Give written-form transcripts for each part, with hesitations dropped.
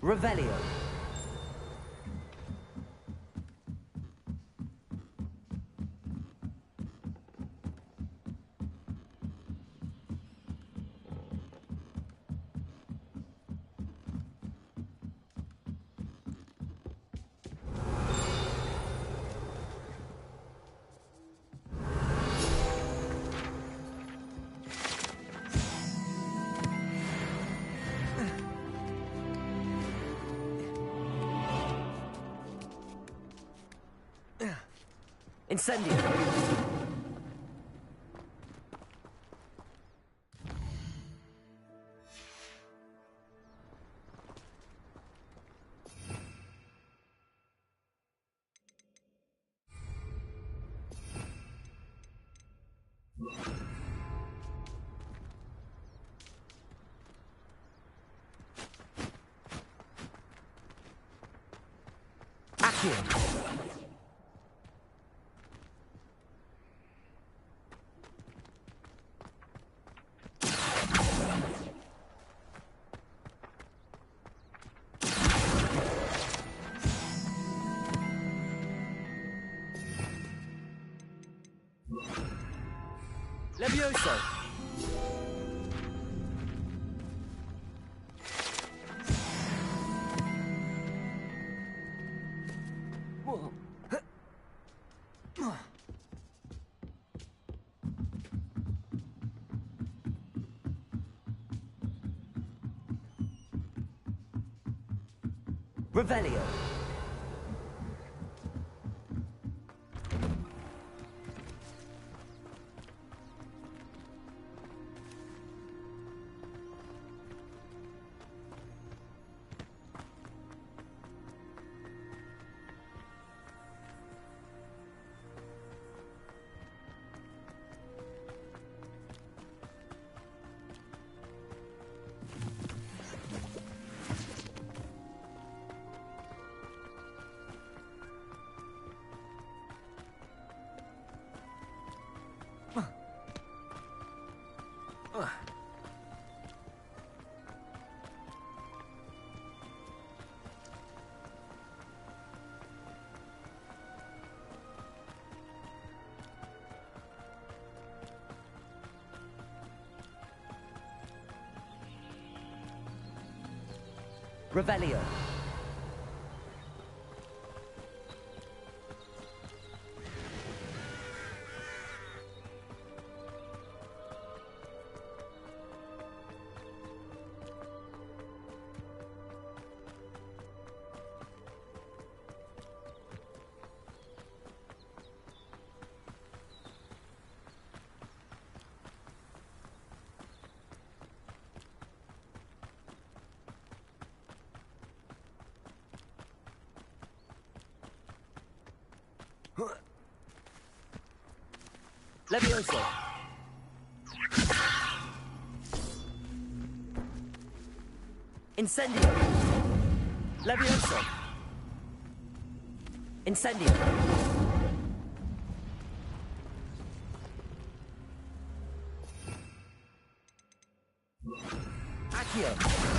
Revelio. Incendio. Accio. Levioso. Revelio. Revelio. Levioso. Incendio. Levioso. Incendio. Accio.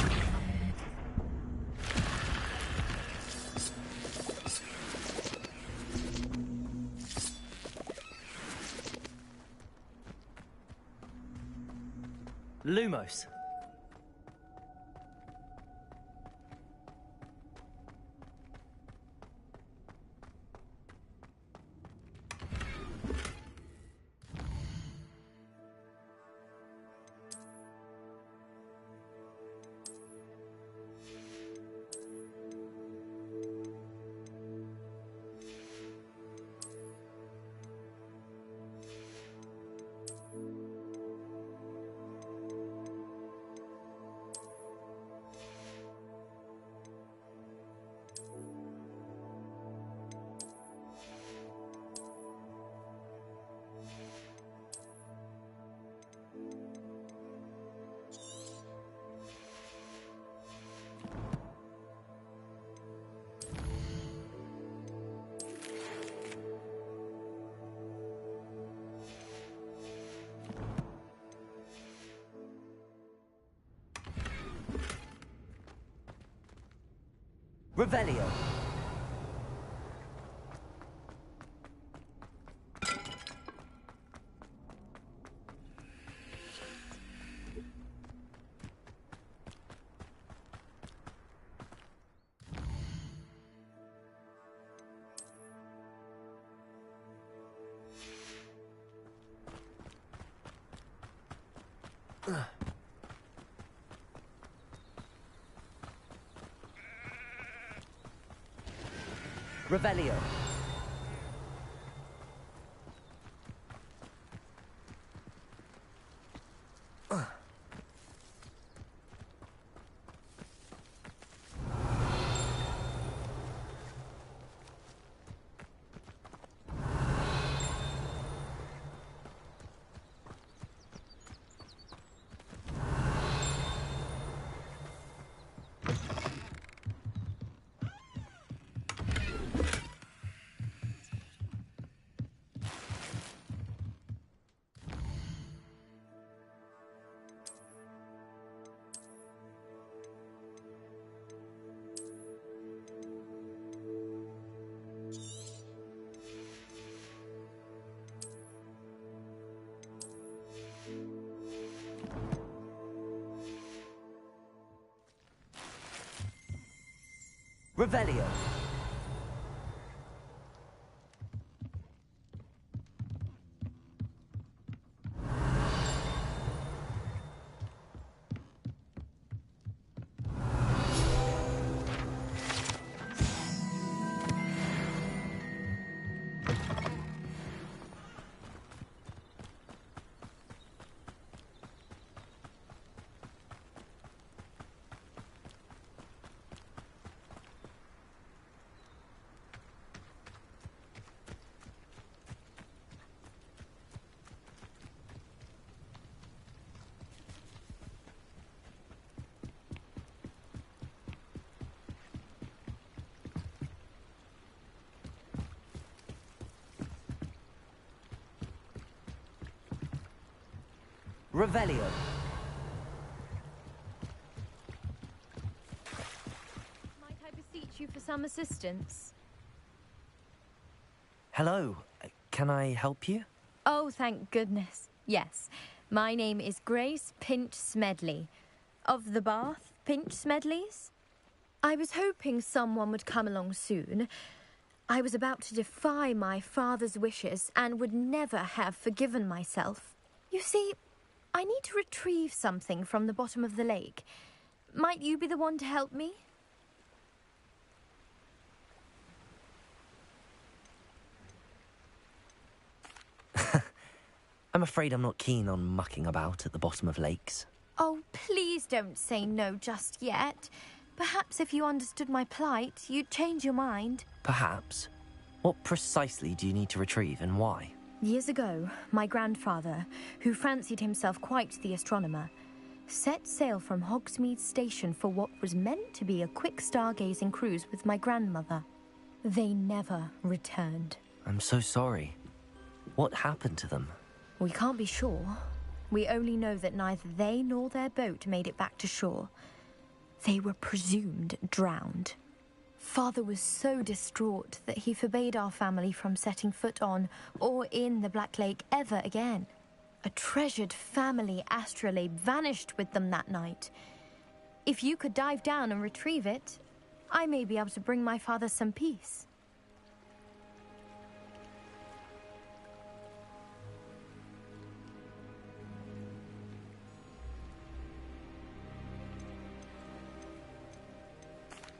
Lumos. Revelio. Revelio. Revelio. Revelio. Might I beseech you for some assistance? Hello. Can I help you? Oh, thank goodness. Yes. My name is Grace Pinch Smedley. Of the Bath Pinch Smedleys? I was hoping someone would come along soon. I was about to defy my father's wishes and would never have forgiven myself. You see, I need to retrieve something from the bottom of the lake. Might you be the one to help me? I'm afraid I'm not keen on mucking about at the bottom of lakes. Oh, please don't say no just yet. Perhaps if you understood my plight, you'd change your mind. Perhaps. What precisely do you need to retrieve and why? Years ago, my grandfather, who fancied himself quite the astronomer, set sail from Hogsmeade Station for what was meant to be a quick stargazing cruise with my grandmother. They never returned. I'm so sorry. What happened to them? We can't be sure. We only know that neither they nor their boat made it back to shore. They were presumed drowned. Father was so distraught that he forbade our family from setting foot on or in the Black Lake ever again. A treasured family astrolabe vanished with them that night. If you could dive down and retrieve it, I may be able to bring my father some peace.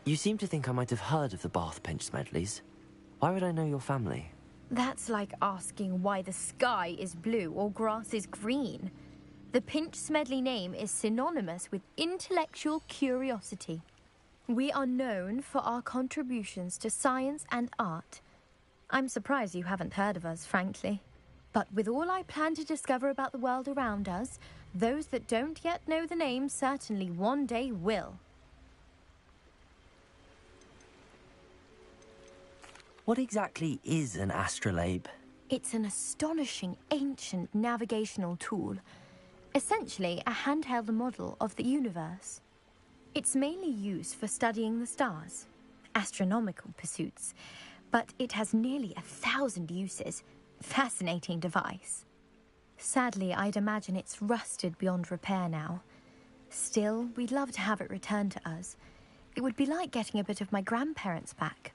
You seem to think I might have heard of the Bath Pinch Smedleys. Why would I know your family? That's like asking why the sky is blue or grass is green. The Pinch Smedley name is synonymous with intellectual curiosity. We are known for our contributions to science and art. I'm surprised you haven't heard of us, frankly. But with all I plan to discover about the world around us, those that don't yet know the name certainly one day will. What exactly is an astrolabe? It's an astonishing ancient navigational tool. Essentially, a handheld model of the universe. It's mainly used for studying the stars. astronomical pursuits, but it has nearly 1,000 uses. Fascinating device. Sadly, I'd imagine it's rusted beyond repair now. Still, we'd love to have it returned to us. It would be like getting a bit of my grandparents back.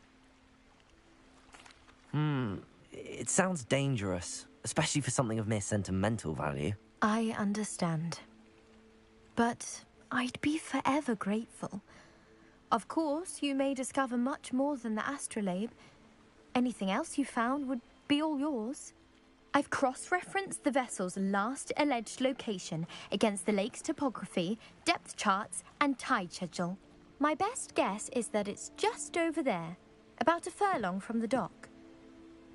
It sounds dangerous, especially for something of mere sentimental value. I understand. But I'd be forever grateful. Of course, you may discover much more than the astrolabe. Anything else you found would be all yours. I've cross-referenced the vessel's last alleged location against the lake's topography, depth charts, and tide schedule. My best guess is that it's just over there, about a furlong from the dock.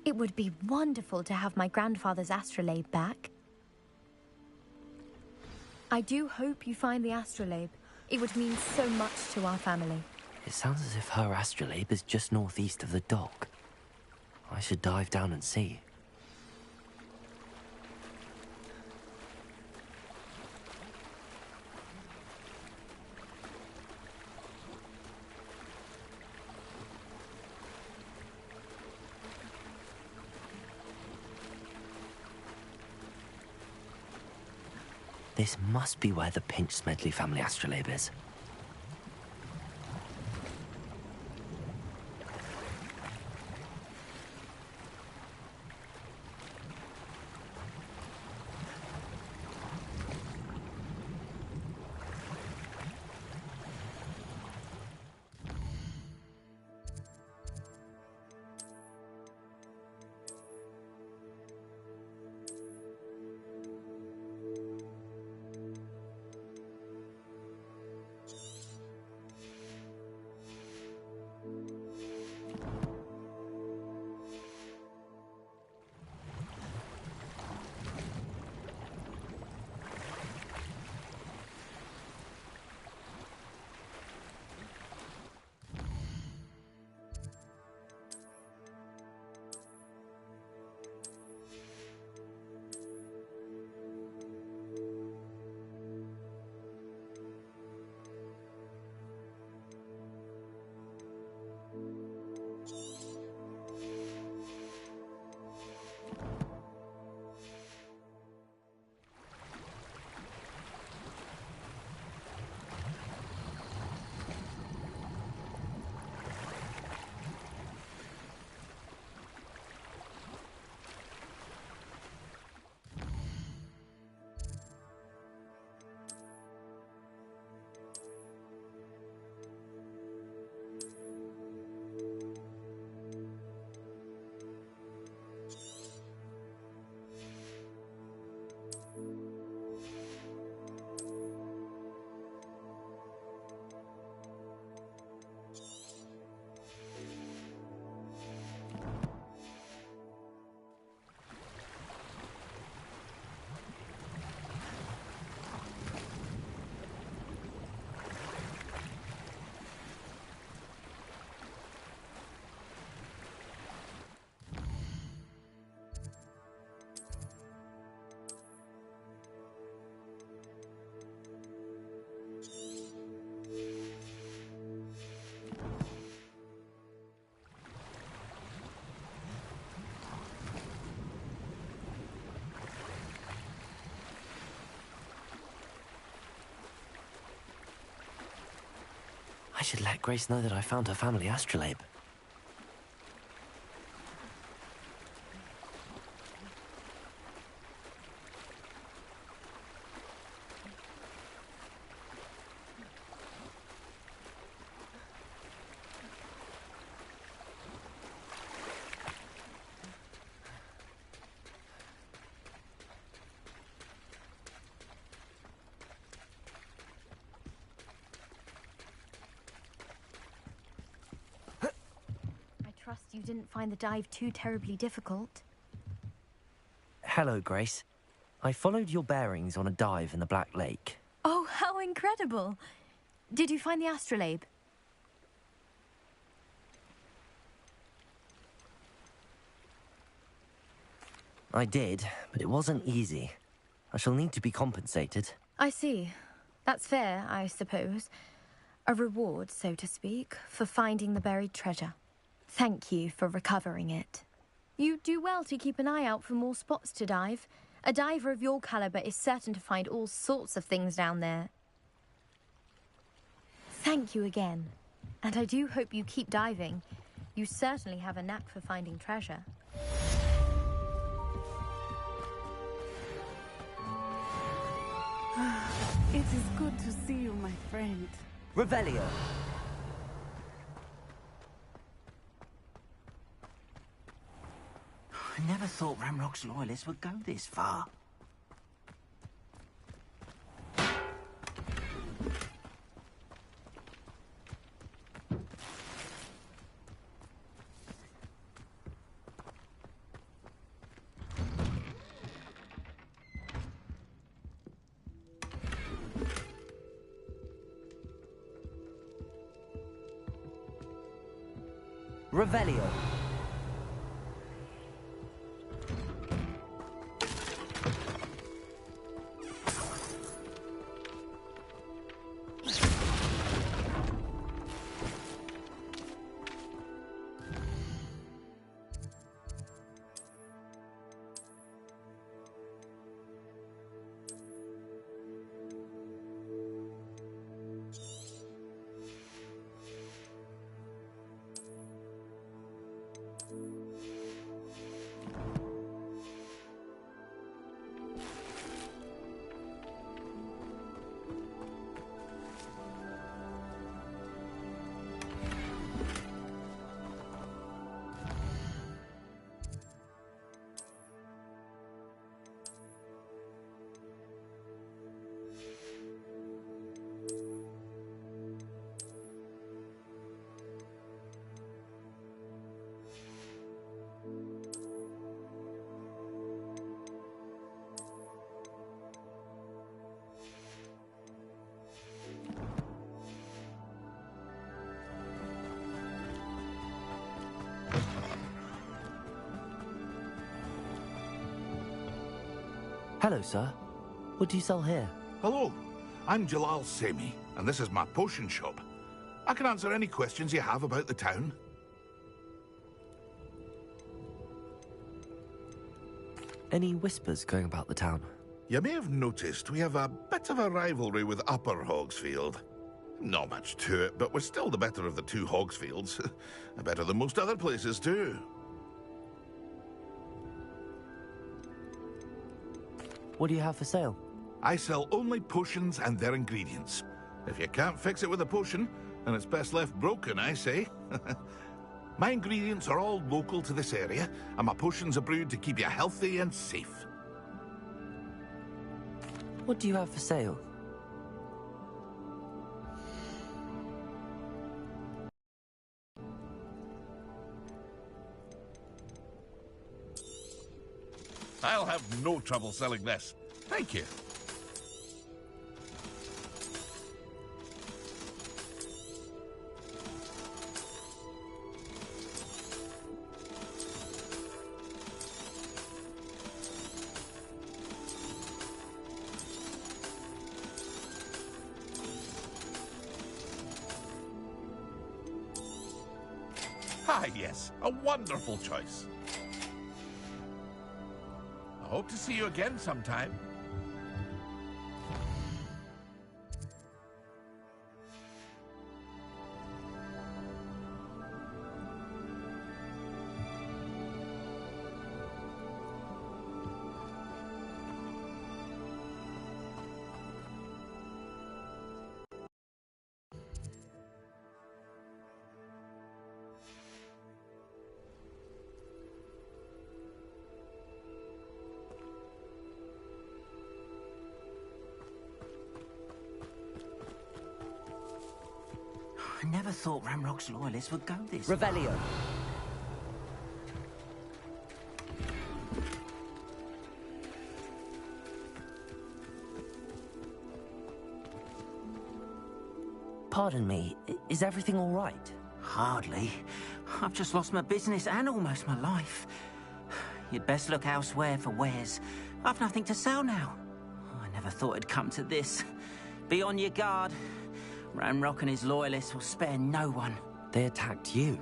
It would be wonderful to have my grandfather's astrolabe back. I do hope you find the astrolabe. It would mean so much to our family. It sounds as if her astrolabe is just northeast of the dock. I should dive down and see. This must be where the Pinch-Smedley family astrolabe is. I should let Grace know that I found her family astrolabe. Trust you didn't find the dive too terribly difficult. Hello, Grace. I followed your bearings on a dive in the Black Lake. Oh, how incredible! Did you find the astrolabe? I did, but it wasn't easy. I shall need to be compensated. I see. That's fair, I suppose. A reward, so to speak, for finding the buried treasure. Thank you for recovering it. You do well to keep an eye out for more spots to dive. A diver of your caliber is certain to find all sorts of things down there. Thank you again. And I do hope you keep diving. You certainly have a knack for finding treasure. It is good to see you, my friend. Revelio. I never thought Ryelonx loyalists would go this far. Revelio. Hello, sir. What do you sell here? Hello, I'm Jalal Semi, and this is my potion shop. I can answer any questions you have about the town. Any whispers going about the town? You may have noticed we have a bit of a rivalry with Upper Hogsfield. Not much to it, but we're still the better of the two Hogsfields. Better than most other places, too. What do you have for sale? I sell only potions and their ingredients. If you can't fix it with a potion, then it's best left broken, I say. My ingredients are all local to this area, and my potions are brewed to keep you healthy and safe. What do you have for sale? I'll have no trouble selling this. Thank you. Ah, yes, a wonderful choice. I hope to see you again sometime. I never thought Ryelonx loyalists would go this Revelio. Pardon me, is everything all right? Hardly. I've just lost my business and almost my life. You'd best look elsewhere for wares. I've nothing to sell now. I never thought it'd come to this. Be on your guard. Ranrock and his loyalists will spare no one. They attacked you.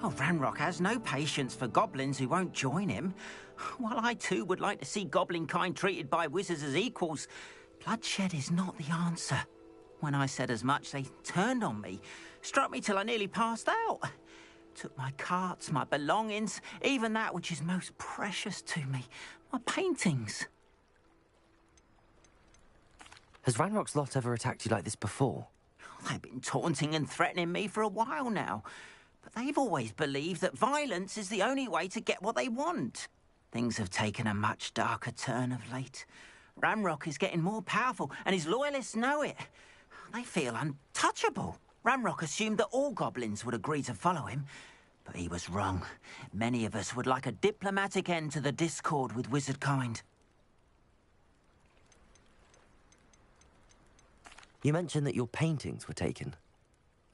Oh, Ranrock has no patience for goblins who won't join him. While I too would like to see goblin kind treated by wizards as equals, bloodshed is not the answer. When I said as much, they turned on me, struck me till I nearly passed out. Took my carts, my belongings, even that which is most precious to me, my paintings. Has Ranrock's lot ever attacked you like this before? They've been taunting and threatening me for a while now, but they've always believed that violence is the only way to get what they want. Things have taken a much darker turn of late. Ranrock is getting more powerful, and his loyalists know it. They feel untouchable. Ranrock assumed that all goblins would agree to follow him, but he was wrong. Many of us would like a diplomatic end to the discord with wizard kind. You mentioned that your paintings were taken.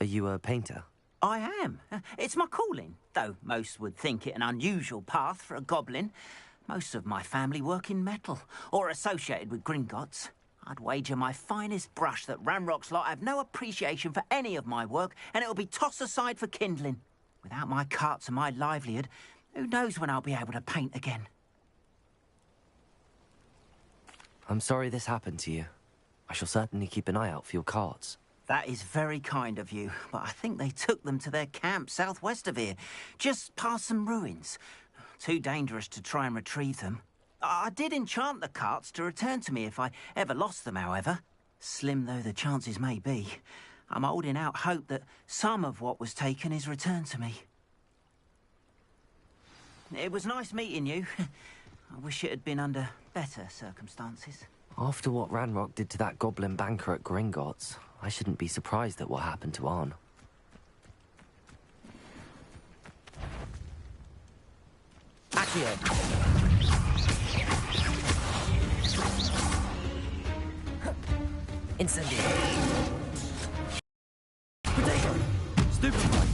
Are you a painter? I am. It's my calling, though most would think it an unusual path for a goblin. Most of my family work in metal, or associated with Gringotts. I'd wager my finest brush that Ranrock's lot have no appreciation for any of my work, and it'll be tossed aside for kindling. Without my carts and my livelihood, who knows when I'll be able to paint again. I'm sorry this happened to you. I shall certainly keep an eye out for your carts. That is very kind of you, but I think they took them to their camp southwest of here, just past some ruins. Too dangerous to try and retrieve them. I did enchant the carts to return to me if I ever lost them, however. Slim though the chances may be, I'm holding out hope that some of what was taken is returned to me. It was nice meeting you. I wish it had been under better circumstances. After what Ranrock did to that goblin banker at Gringotts, I shouldn't be surprised at what happened to Arn. Accio! Incendio! Potato! Stupefy!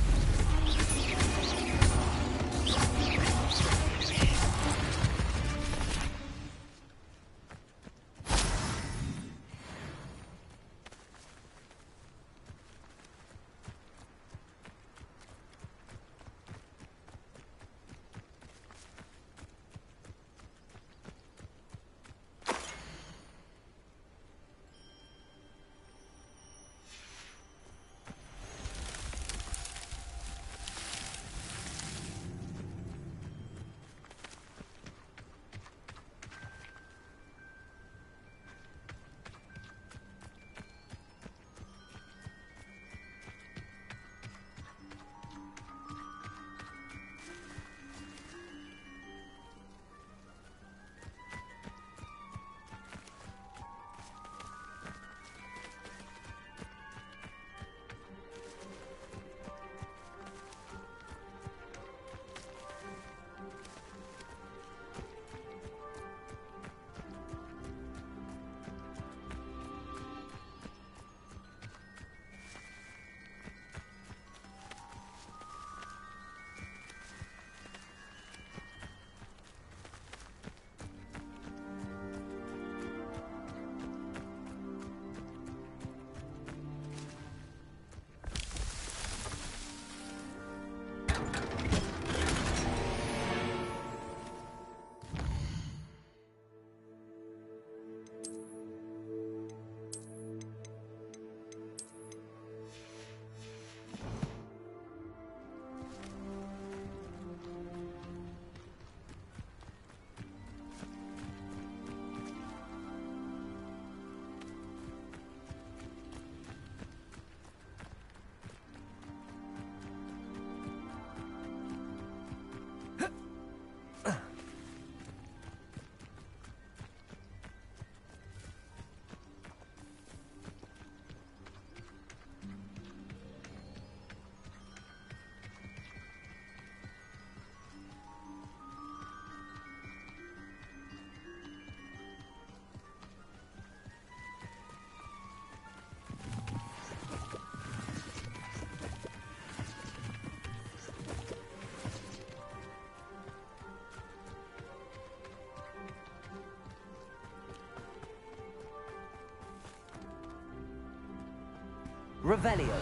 Revelio.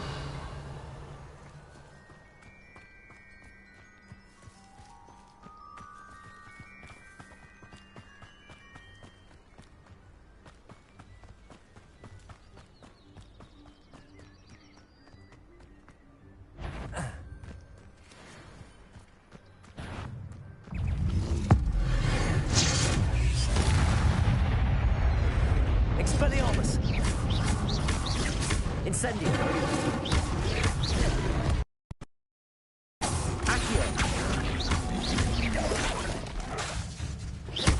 Expelliarmus! Incendio! Accio!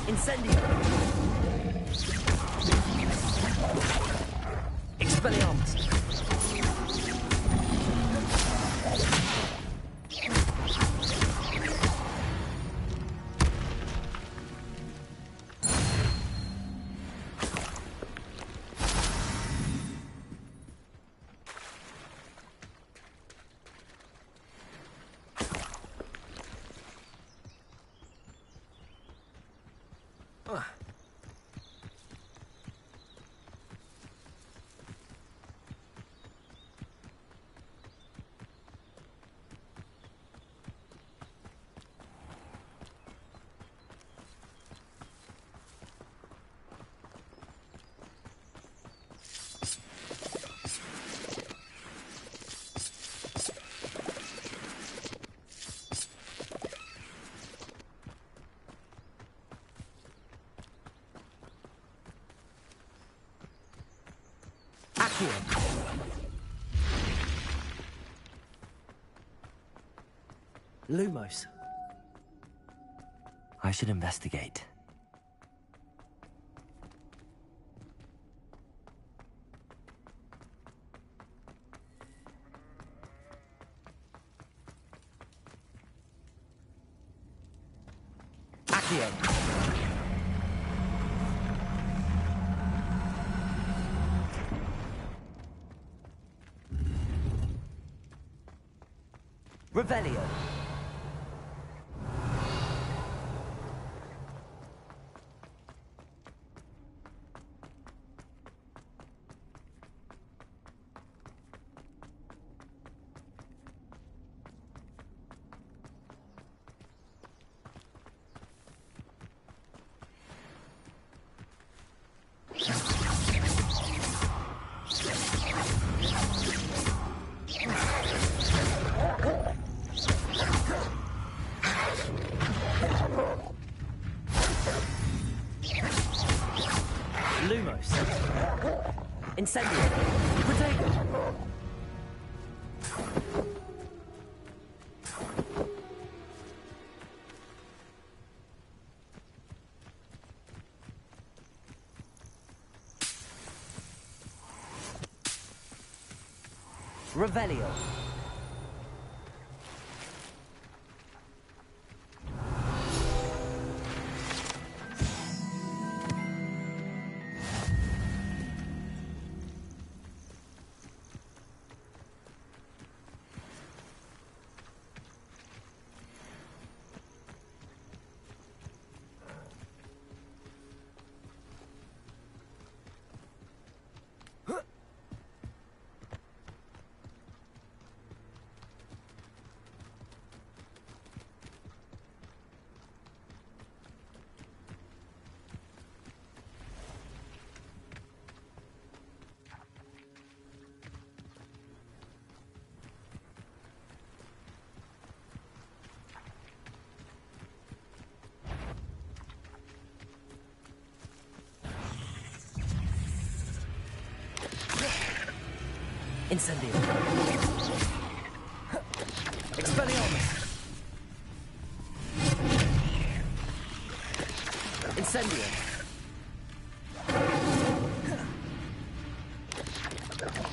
Incendio! Expelliarmus! Lumos. I should investigate. Accio. Revelio. Lumos. Incendio. Protego. Revelio. Incendio. Expelliarmus. Incendio.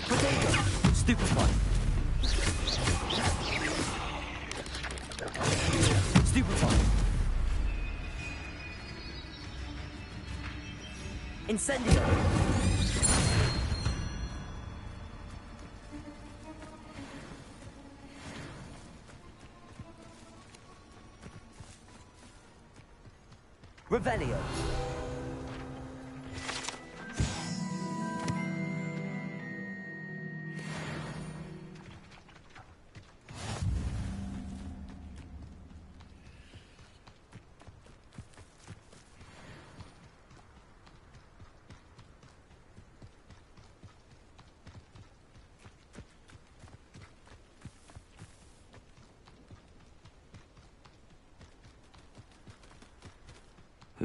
Protego. Stupefy. Stupefy. Incendio. Revelio.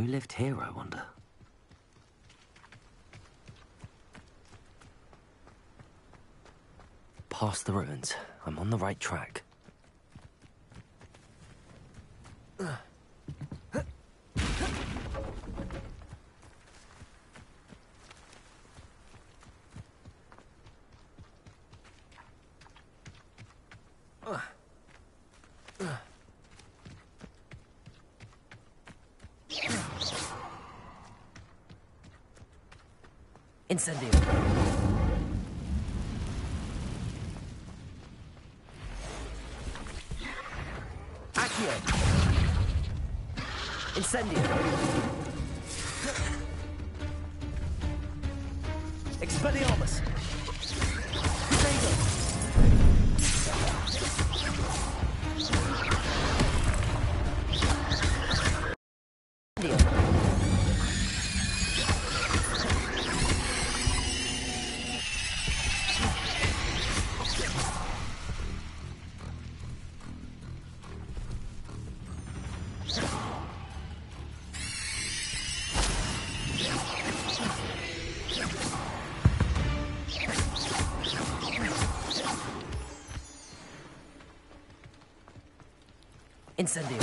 Who lived here, I wonder? Past the ruins. I'm on the right track. Incendio. Accio. Incendio. Expelliarmus. Potato. Incendio.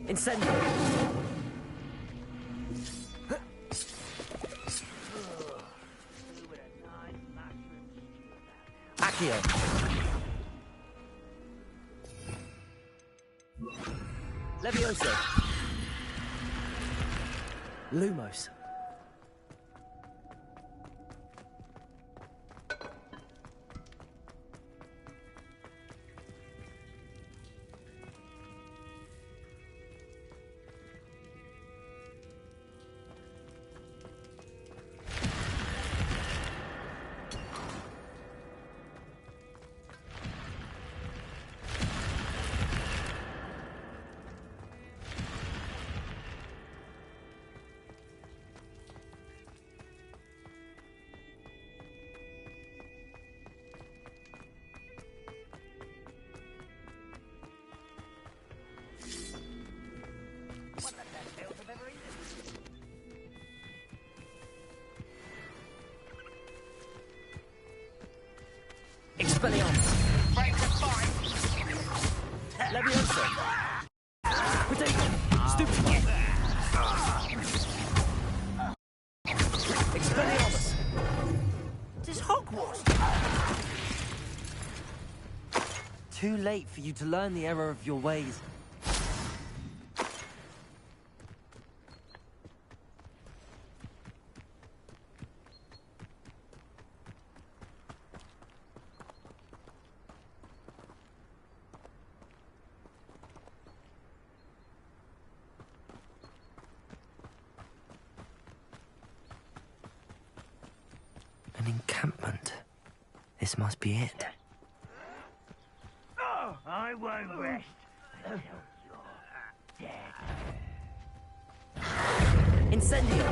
Incendio. Accio. Levioso. Lumos. Expelliarmus. Break the fight. Levioso. Potato. Stupefy. Expelliarmus. This is Hogwarts. Too late for you to learn the error of your ways. An encampment. This must be it. Oh, I won't rest until you're dead. Incendio.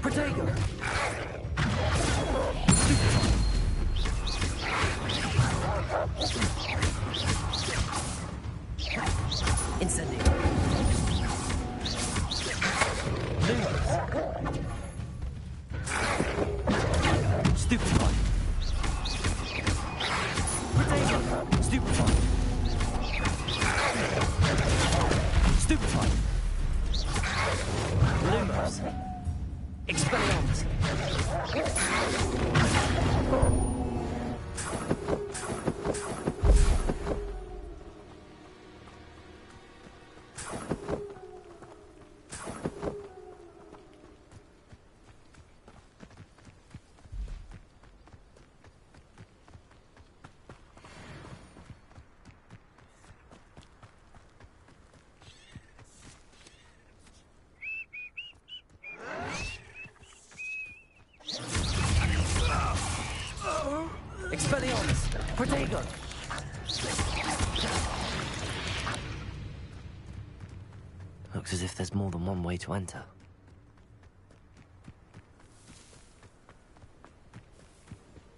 Protego. Incendio. Lumos. Stupefy. Protego. Stupefy. Stupefy. Lumos. Expelliarmus. Protego! Looks as if there's more than one way to enter.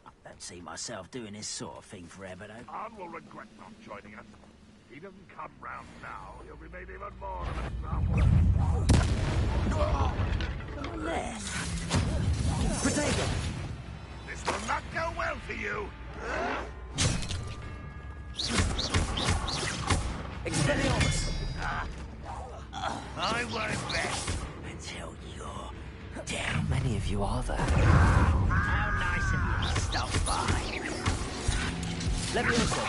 I don't see myself doing this sort of thing forever, though. Arn will regret not joining us. If he doesn't come round now, he'll be made even more of a example. Less. Protego! This will not go well for you. Expelliarmus! I won't rest. Until you're dead. How many of you are there? How nice of you to stop by. Levioso!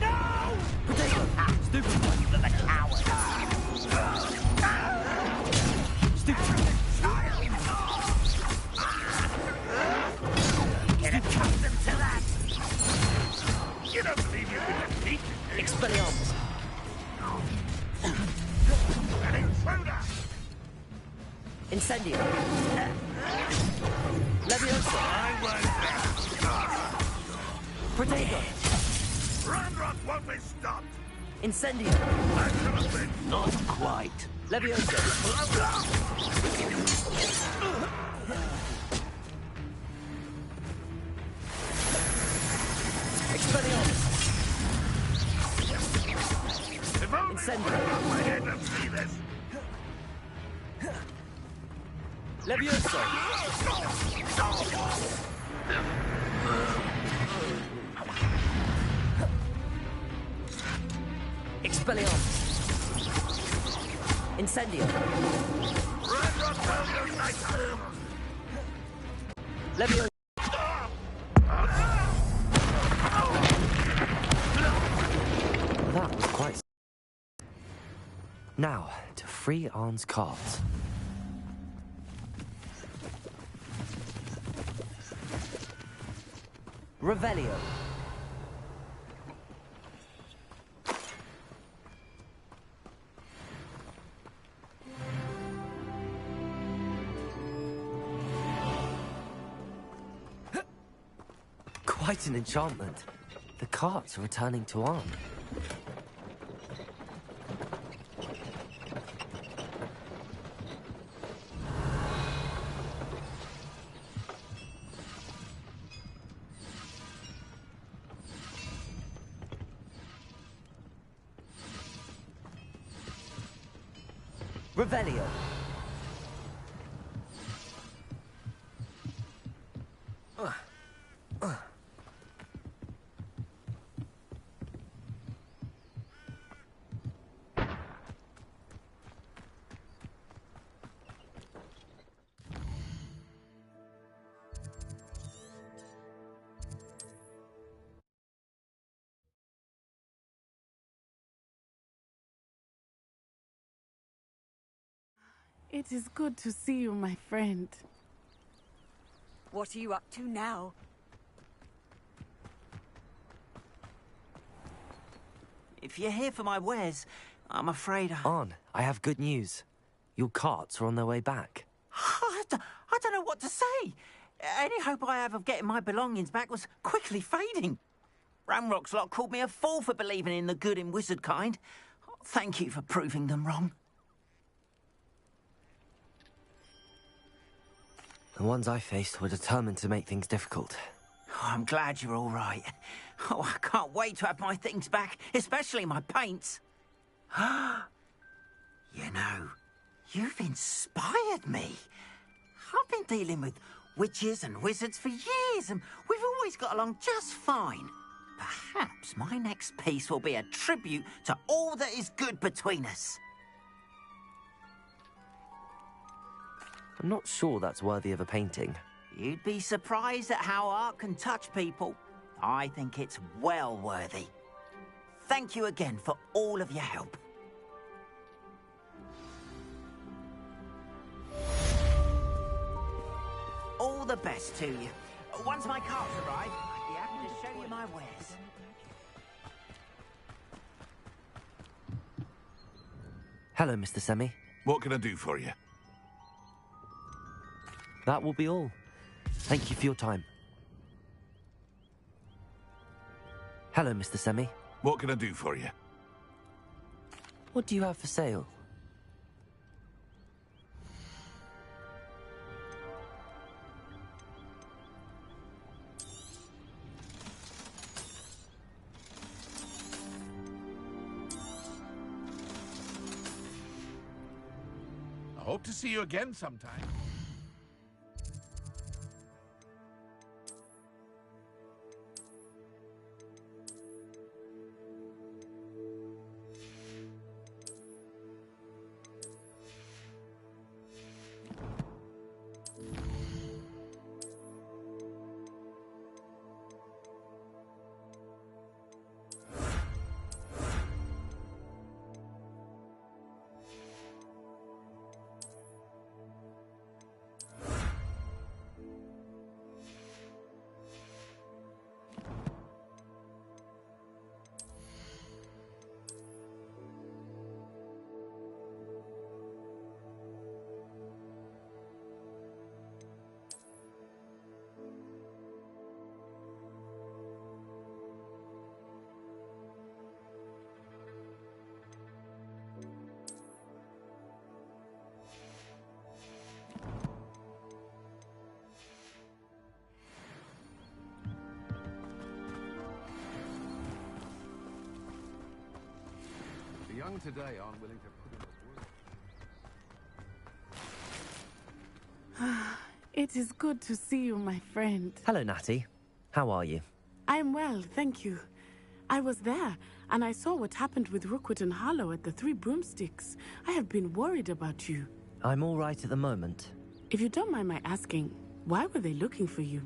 No! Protego! Stupid one! For the coward. Stupid! Get accustomed to that. You don't believe you can defeat me? Expelliarmus! An intruder! Incendio! Levioso! I won't rest. Protego! Ranrock won't be stopped. Incendio! That should have been Not quite. Levioso! Expelliarmus! If only Incendio! I had to see this. Levioso! Expelliarmus! Incendio! Ranrock will unite them. Levioso! That was quite... Now, to free Arn's cards. Revelio. Quite an enchantment. The carts are returning to Arn. Revelio. It is good to see you, my friend. What are you up to now? If you're here for my wares, I'm afraid Arn, I have good news. Your carts are on their way back. I don't know what to say. Any hope I have of getting my belongings back was quickly fading. Ranrock's lot called me a fool for believing in the good in wizard kind. Thank you for proving them wrong. The ones I faced were determined to make things difficult. Oh, I'm glad you're all right. Oh, I can't wait to have my things back, especially my paints. You know, you've inspired me. I've been dealing with witches and wizards for years, and we've always got along just fine. Perhaps my next piece will be a tribute to all that is good between us. I'm not sure that's worthy of a painting. You'd be surprised at how art can touch people. I think it's well worthy. Thank you again for all of your help. All the best to you. Once my carts arrive, I'd be happy to show you my wares. Hello, Mr. Semi. What can I do for you? That will be all. Thank you for your time. Hello, Mr. Semi. What can I do for you? What do you have for sale? I hope to see you again sometime. The young today aren't willing to put in the work. It is good to see you, my friend. Hello, Natty. How are you? I'm well, thank you. I was there, and I saw what happened with Rookwood and Harlow at the Three Broomsticks. I have been worried about you. I'm all right at the moment. If you don't mind my asking, why were they looking for you?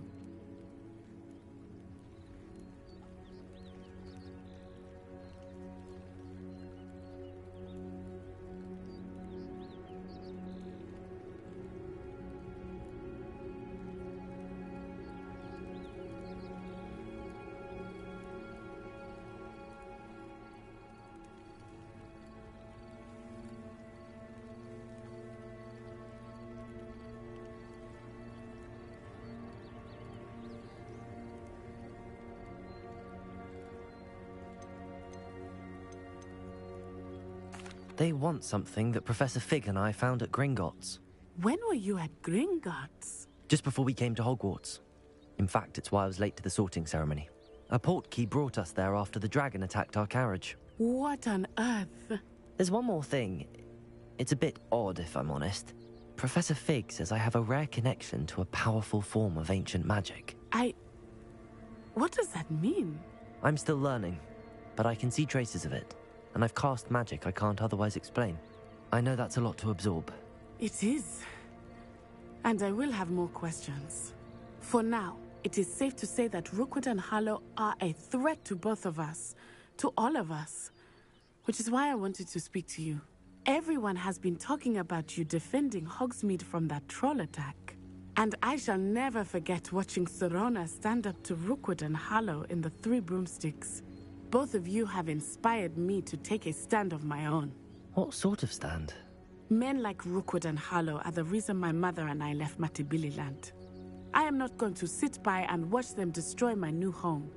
They want something that Professor Fig and I found at Gringotts. When were you at Gringotts? Just before we came to Hogwarts. In fact, it's why I was late to the sorting ceremony. A portkey brought us there after the dragon attacked our carriage. What on earth? There's one more thing. It's a bit odd, if I'm honest. Professor Fig says I have a rare connection to a powerful form of ancient magic. What does that mean? I'm still learning, but I can see traces of it. And I've cast magic I can't otherwise explain. I know that's a lot to absorb. It is. And I will have more questions. For now, it is safe to say that Rookwood and Harlow are a threat to both of us. To all of us. Which is why I wanted to speak to you. Everyone has been talking about you defending Hogsmeade from that troll attack. And I shall never forget watching Serona stand up to Rookwood and Harlow in the Three Broomsticks. Both of you have inspired me to take a stand of my own. What sort of stand? Men like Rookwood and Harlow are the reason my mother and I left Matibili land. I am not going to sit by and watch them destroy my new home.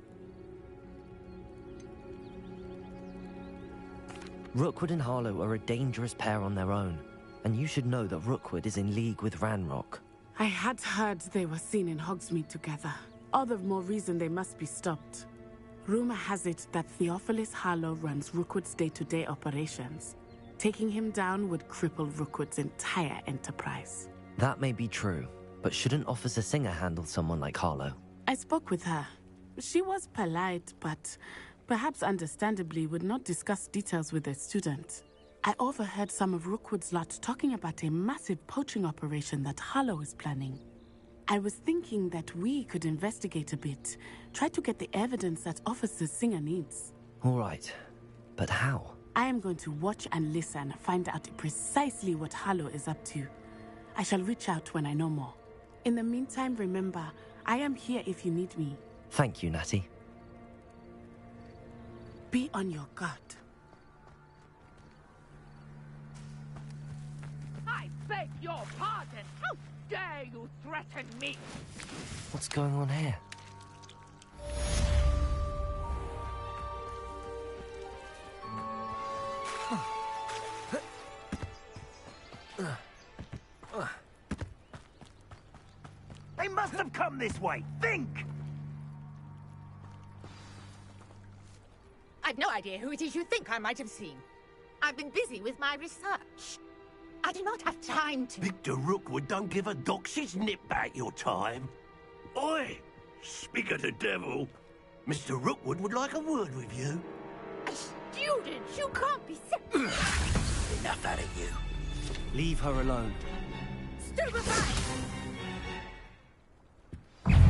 Rookwood and Harlow are a dangerous pair on their own, and you should know that Rookwood is in league with Ranrock. I had heard they were seen in Hogsmeade together. All the more reason they must be stopped. Rumor has it that Theophilus Harlow runs Rookwood's day-to-day operations. Taking him down would cripple Rookwood's entire enterprise. That may be true, but shouldn't Officer Singer handle someone like Harlow? I spoke with her. She was polite, but perhaps understandably would not discuss details with a student. I overheard some of Rookwood's lot talking about a massive poaching operation that Harlow is planning. I was thinking that we could investigate a bit, try to get the evidence that Officer Singer needs. All right, but how? I am going to watch and listen, find out precisely what Harlow is up to. I shall reach out when I know more. In the meantime, remember, I am here if you need me. Thank you, Natty. Be on your guard. I beg your pardon. dare you threaten me? What's going on here? They must have come this way. Think! I've no idea who it is you think I might have seen. I've been busy with my research. I do not have time to... Victor Rookwood don't give a dox's nip back your time. Oi! Speak of the devil. Mr. Rookwood would like a word with you. A student? You can't be Enough out of you. Leave her alone. stupefied!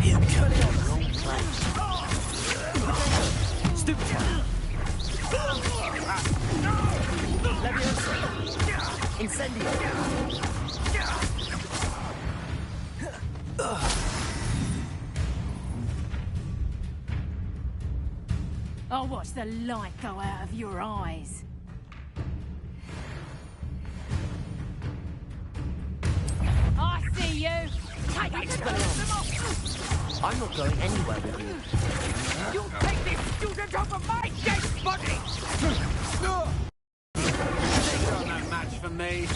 You cut it on the wrong place. Stupid! Incendio! I'll watch the light go out of your eyes. I see you! Take it to I'm not going anywhere with you. You take this student off of my dead body! You're no match for me.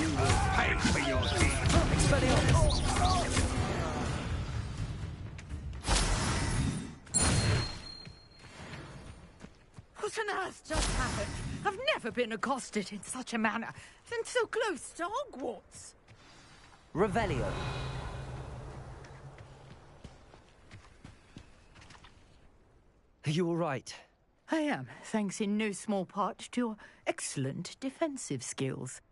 You will pay for your deeds. What on earth just happened? I've never been accosted in such a manner, and so close to Hogwarts. Revelio. Are you all right? I am, thanks in no small part to your excellent defensive skills.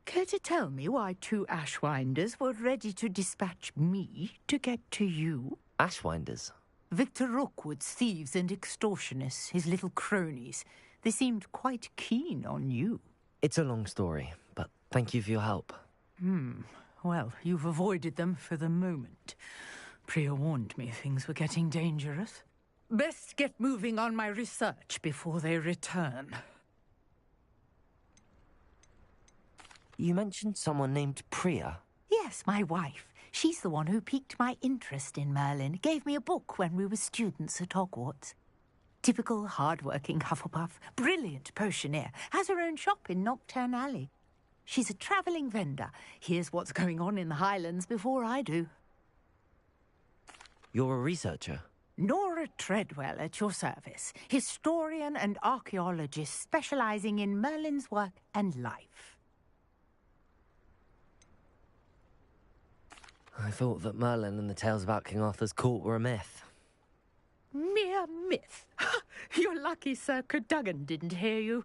Care to tell me why two Ashwinders were ready to dispatch me to get to you? Ashwinders? Victor Rookwood's thieves and extortionists, his little cronies. They seemed quite keen on you. It's a long story, but thank you for your help. Well, you've avoided them for the moment. Priya warned me things were getting dangerous. Best get moving on my research before they return. You mentioned someone named Priya. Yes, my wife. She's the one who piqued my interest in Merlin. Gave me a book when we were students at Hogwarts. Typical hard-working Hufflepuff, brilliant potioneer, has her own shop in Nocturne Alley. She's a travelling vendor. Hears what's going on in the Highlands before I do. You're a researcher? Nora Treadwell at your service, historian and archaeologist specialising in Merlin's work and life. I thought that Merlin and the tales about King Arthur's court were a myth. Mere myth. You're lucky Sir Cadogan didn't hear you.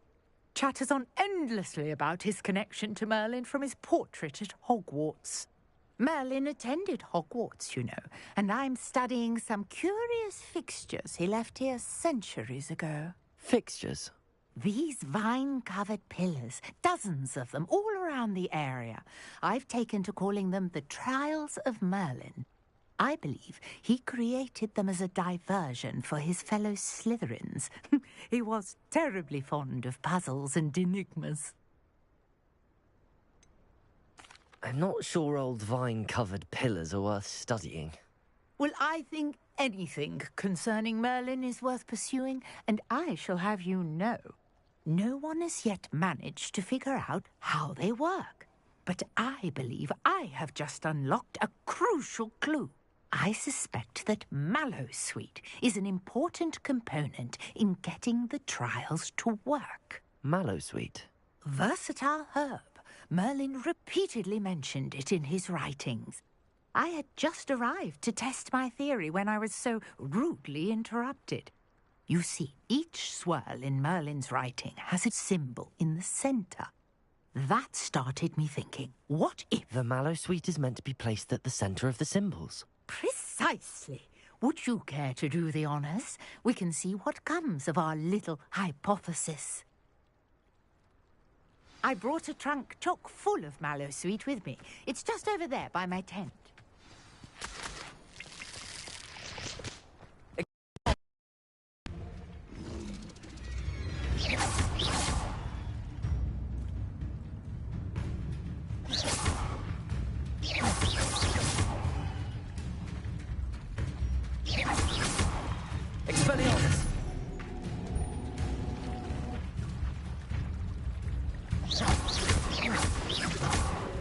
Chatters on endlessly about his connection to Merlin from his portrait at Hogwarts. Merlin attended Hogwarts, you know, and I'm studying some curious fixtures he left here centuries ago. Fixtures? These vine-covered pillars, dozens of them, all around the area. I've taken to calling them the Trials of Merlin. I believe he created them as a diversion for his fellow Slytherins. He was terribly fond of puzzles and enigmas. I'm not sure old vine-covered pillars are worth studying. Well, I think anything concerning Merlin is worth pursuing, and I shall have you know. No one has yet managed to figure out how they work. But I believe I have just unlocked a crucial clue. I suspect that Mallowsweet is an important component in getting the trials to work. Mallowsweet? Versatile herb. Merlin repeatedly mentioned it in his writings. I had just arrived to test my theory when I was so rudely interrupted. You see, each swirl in Merlin's writing has a symbol in the centre. That started me thinking, what if... The Mallowsweet is meant to be placed at the centre of the symbols. Precisely. Would you care to do the honours? We can see what comes of our little hypothesis. I brought a trunk chock full of Mallowsweet with me. It's just over there by my tent.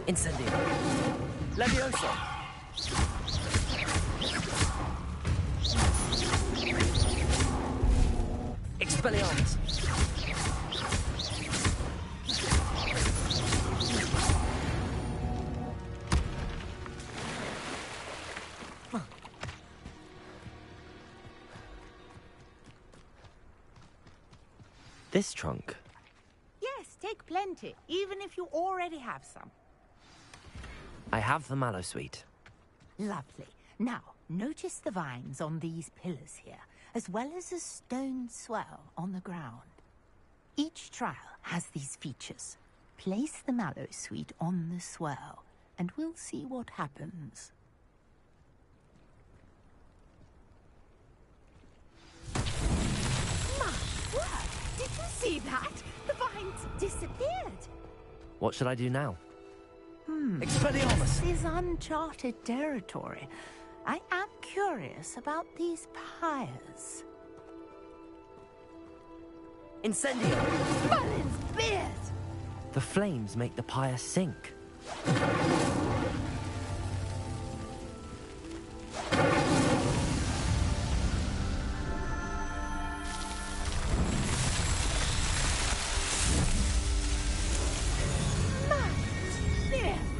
Incendio. Levioso. Expelliarmus. This trunk. Yes, take plenty, even if you already have some. I have the Mallow Suite. Lovely. Now, notice the vines on these pillars here, as well as a stone swell on the ground. Each trial has these features. Place the Mallow Suite on the swell, and we'll see what happens. My word! Did you see that? The vines disappeared. What should I do now? Expelliarmus! This is uncharted territory. I am curious about these pyres. Incendio! Merlin's beard! The flames make the pyre sink.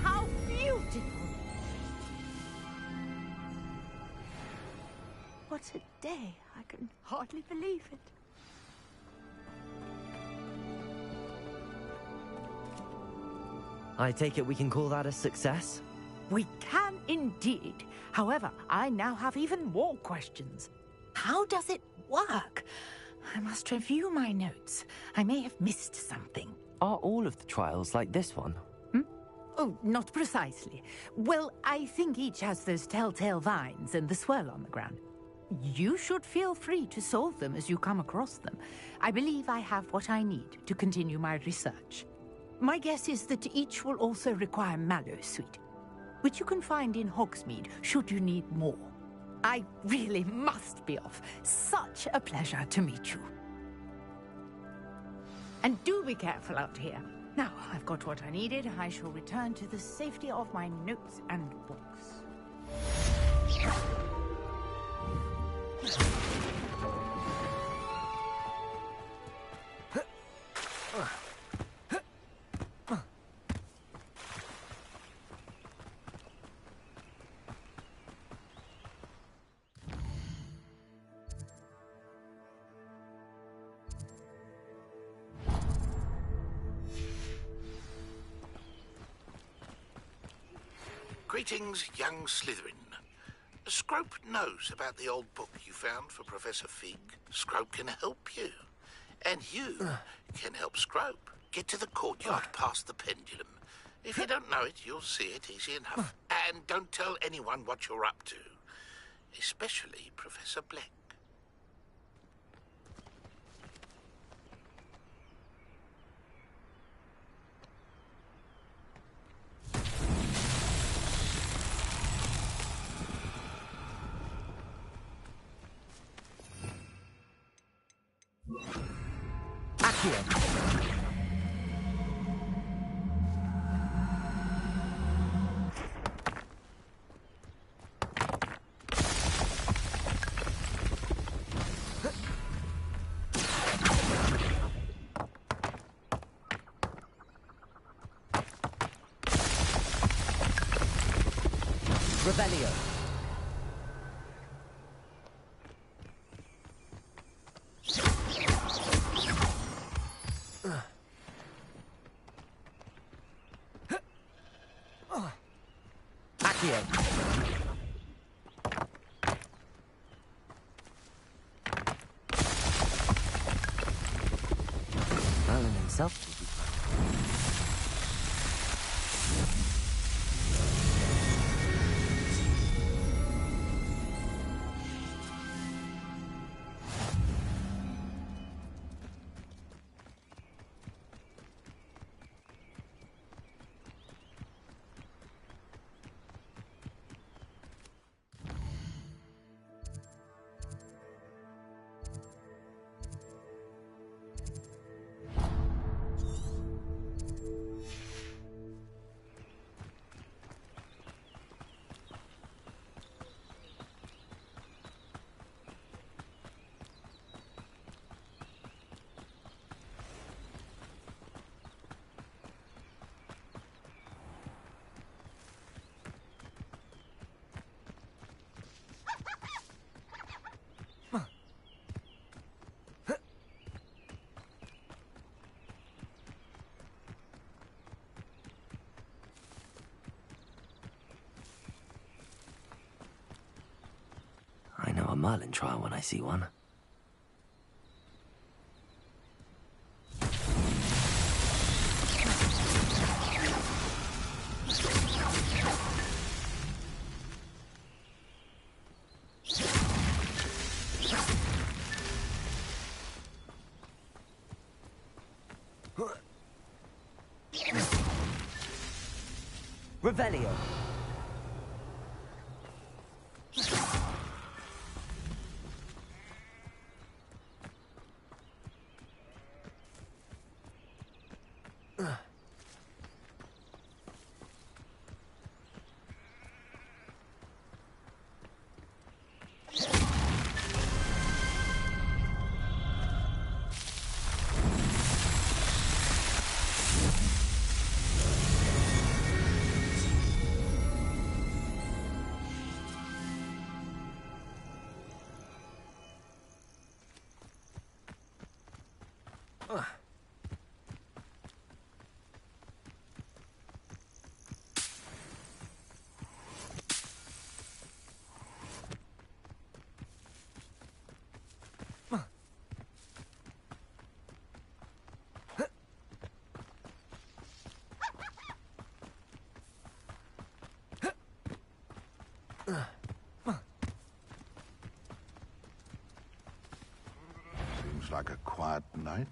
How beautiful! What a day. I can hardly believe it. I take it we can call that a success? We can indeed. However, I now have even more questions. How does it work? I must review my notes. I may have missed something. Are all of the trials like this one? Oh, not precisely. Well, I think each has those telltale vines and the swirl on the ground. You should feel free to solve them as you come across them. I believe I have what I need to continue my research. My guess is that each will also require Mallow Suite, which you can find in Hogsmeade should you need more. I really must be off. Such a pleasure to meet you. And do be careful out here. Now, I've got what I needed. I shall return to the safety of my notes and books. Greetings, young Slytherin. Scrope knows about the old book you found for Professor Fig. Scrope can help you. And you can help Scrope get to the courtyard past the pendulum. If you don't know it, you'll see it easy enough. And don't tell anyone what you're up to. Especially Professor Black. Revelio. Accio. Merlin himself will be fine. Merlin trial when I see one. Revelio. Seems like a quiet night.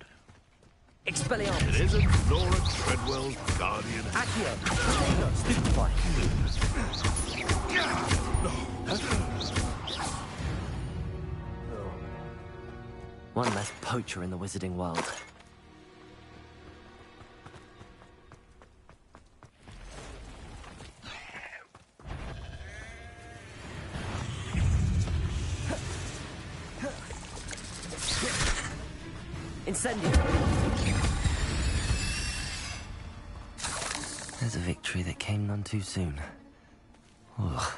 Expelliarmus. It isn't Nora Treadwell's guardian. Accio. Stupefy. One less poacher in the wizarding world. Incendio. There's a victory that came none too soon. Ugh.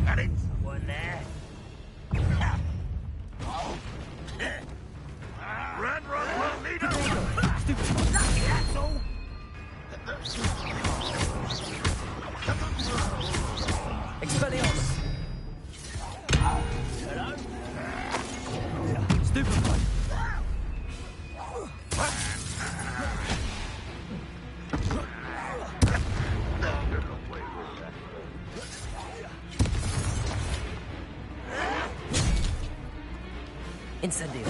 Got it. Someone there. Red Run will lead us! That's all. Expelliarmus. Stupefy. Incendio.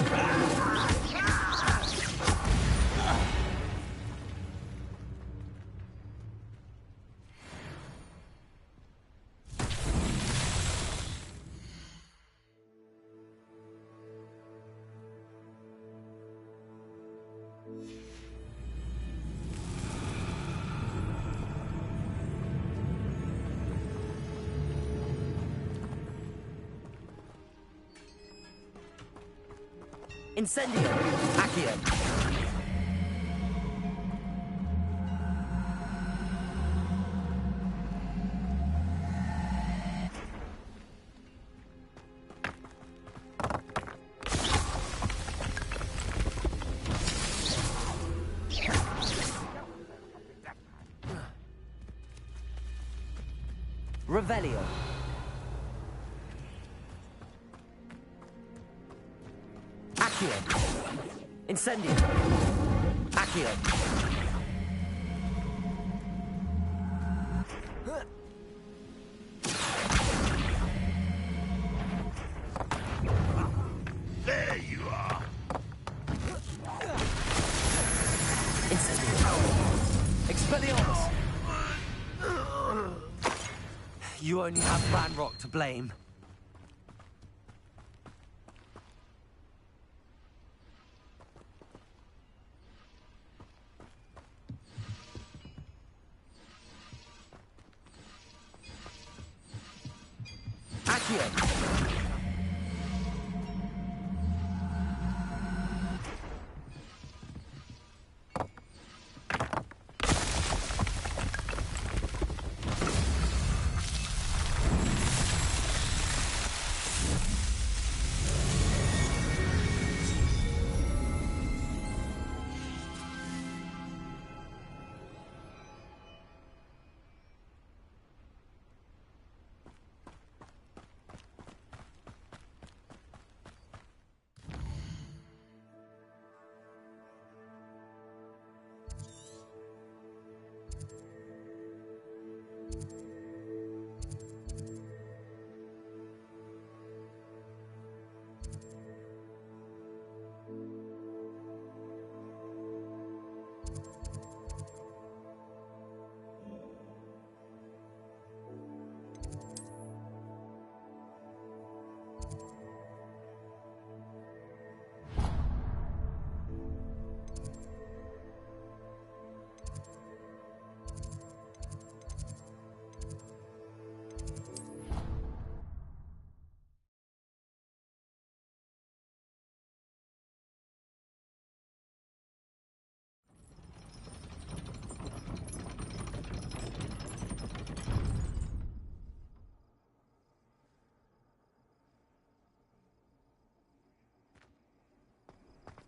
Incendio. Accio. Revelio. Accio. Incendio. Accio. There you are. Incendio. Expelliarmus. You only have Ranrock to blame. Accio.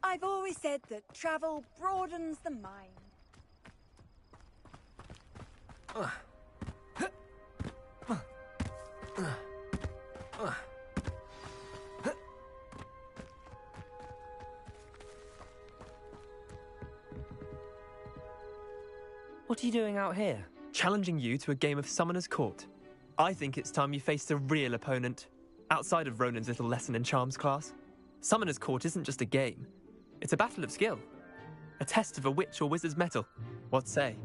I've always said that travel broadens the mind. What are you doing out here? Challenging you to a game of Summoner's Court. I think it's time you faced a real opponent, outside of Ronan's little lesson in charms class. Summoner's Court isn't just a game. It's a battle of skill. A test of a witch or wizard's mettle. What say?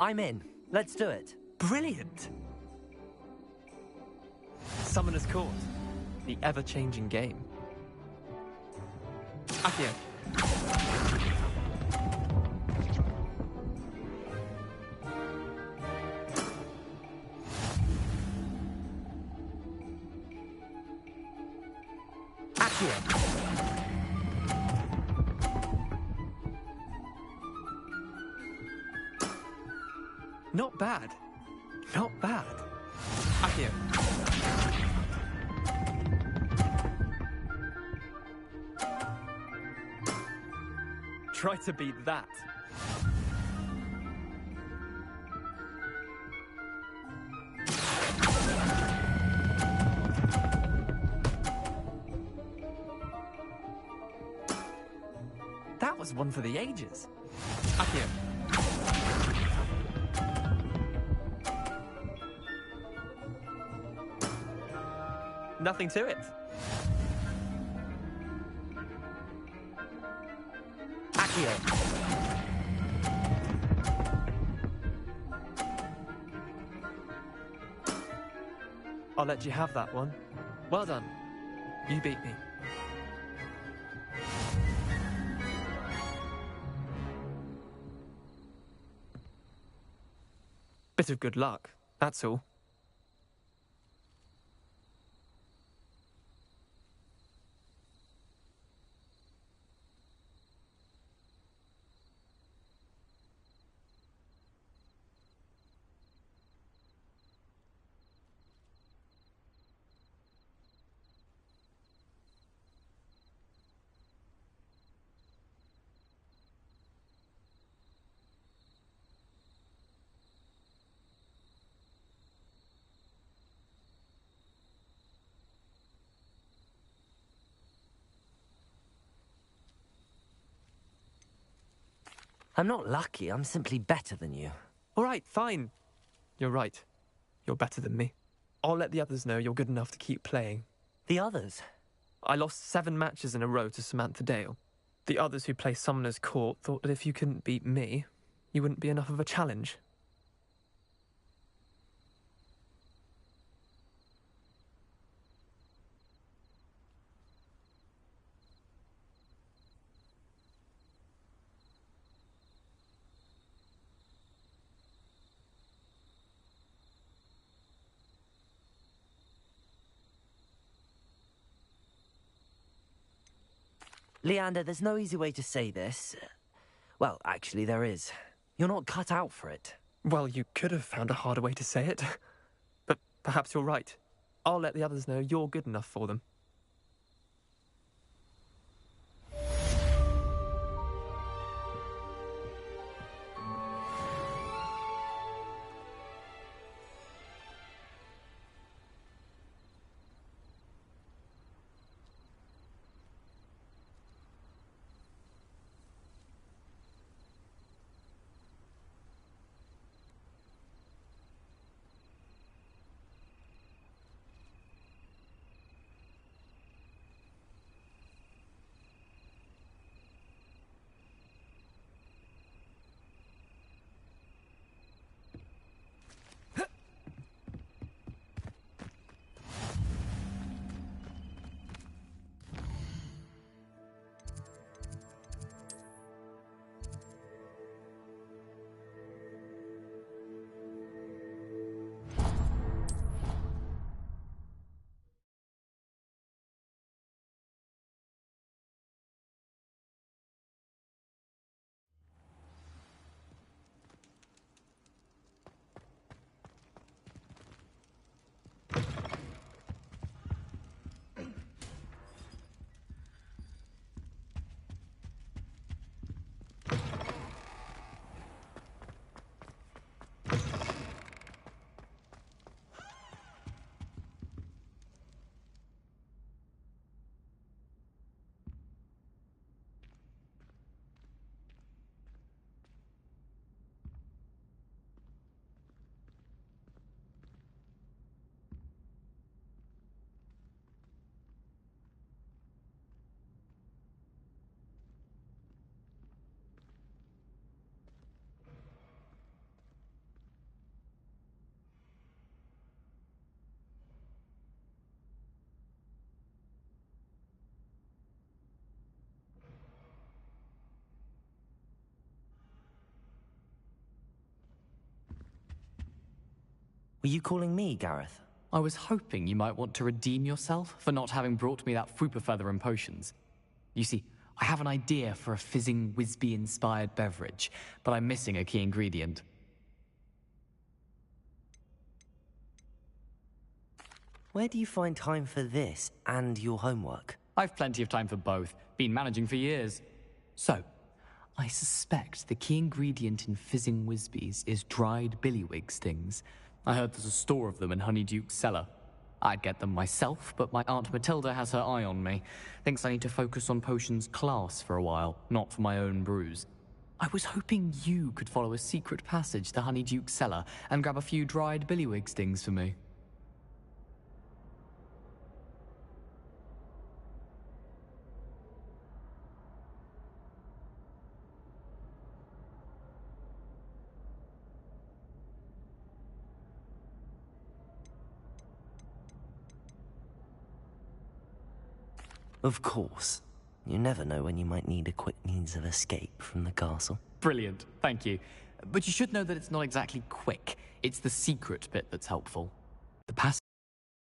I'm in. Let's do it. Brilliant! Summoner's Court. The ever-changing game. Accio. Not bad. Not bad. Accio. Try to beat that. That was one for the ages. Accio. Nothing to it. Accio. I'll let you have that one. Well done. You beat me. Bit of good luck, that's all. I'm not lucky, I'm simply better than you. All right, fine. You're right. You're better than me. I'll let the others know you're good enough to keep playing. The others? I lost 7 matches in a row to Samantha Dale. The others who play Summoner's Court thought that if you couldn't beat me, you wouldn't be enough of a challenge. Leander, there's no easy way to say this. Well, actually, there is. You're not cut out for it. Well, you could have found a harder way to say it. But perhaps you're right. I'll let the others know you're good enough for them. Were you calling me, Gareth? I was hoping you might want to redeem yourself for not having brought me that Fwooper feather and potions. You see, I have an idea for a fizzing Wisby-inspired beverage, but I'm missing a key ingredient. Where do you find time for this and your homework? I've plenty of time for both. Been managing for years. So, I suspect the key ingredient in fizzing Wisbies is dried billywig stings. I heard there's a store of them in Honeyduke's cellar. I'd get them myself, but my Aunt Matilda has her eye on me. Thinks I need to focus on potions class for a while, not for my own brews. I was hoping you could follow a secret passage to Honeyduke's cellar and grab a few dried billywig stings for me. Of course. You never know when you might need a quick means of escape from the castle. Brilliant, thank you. But you should know that it's not exactly quick. It's the secret bit that's helpful. The passage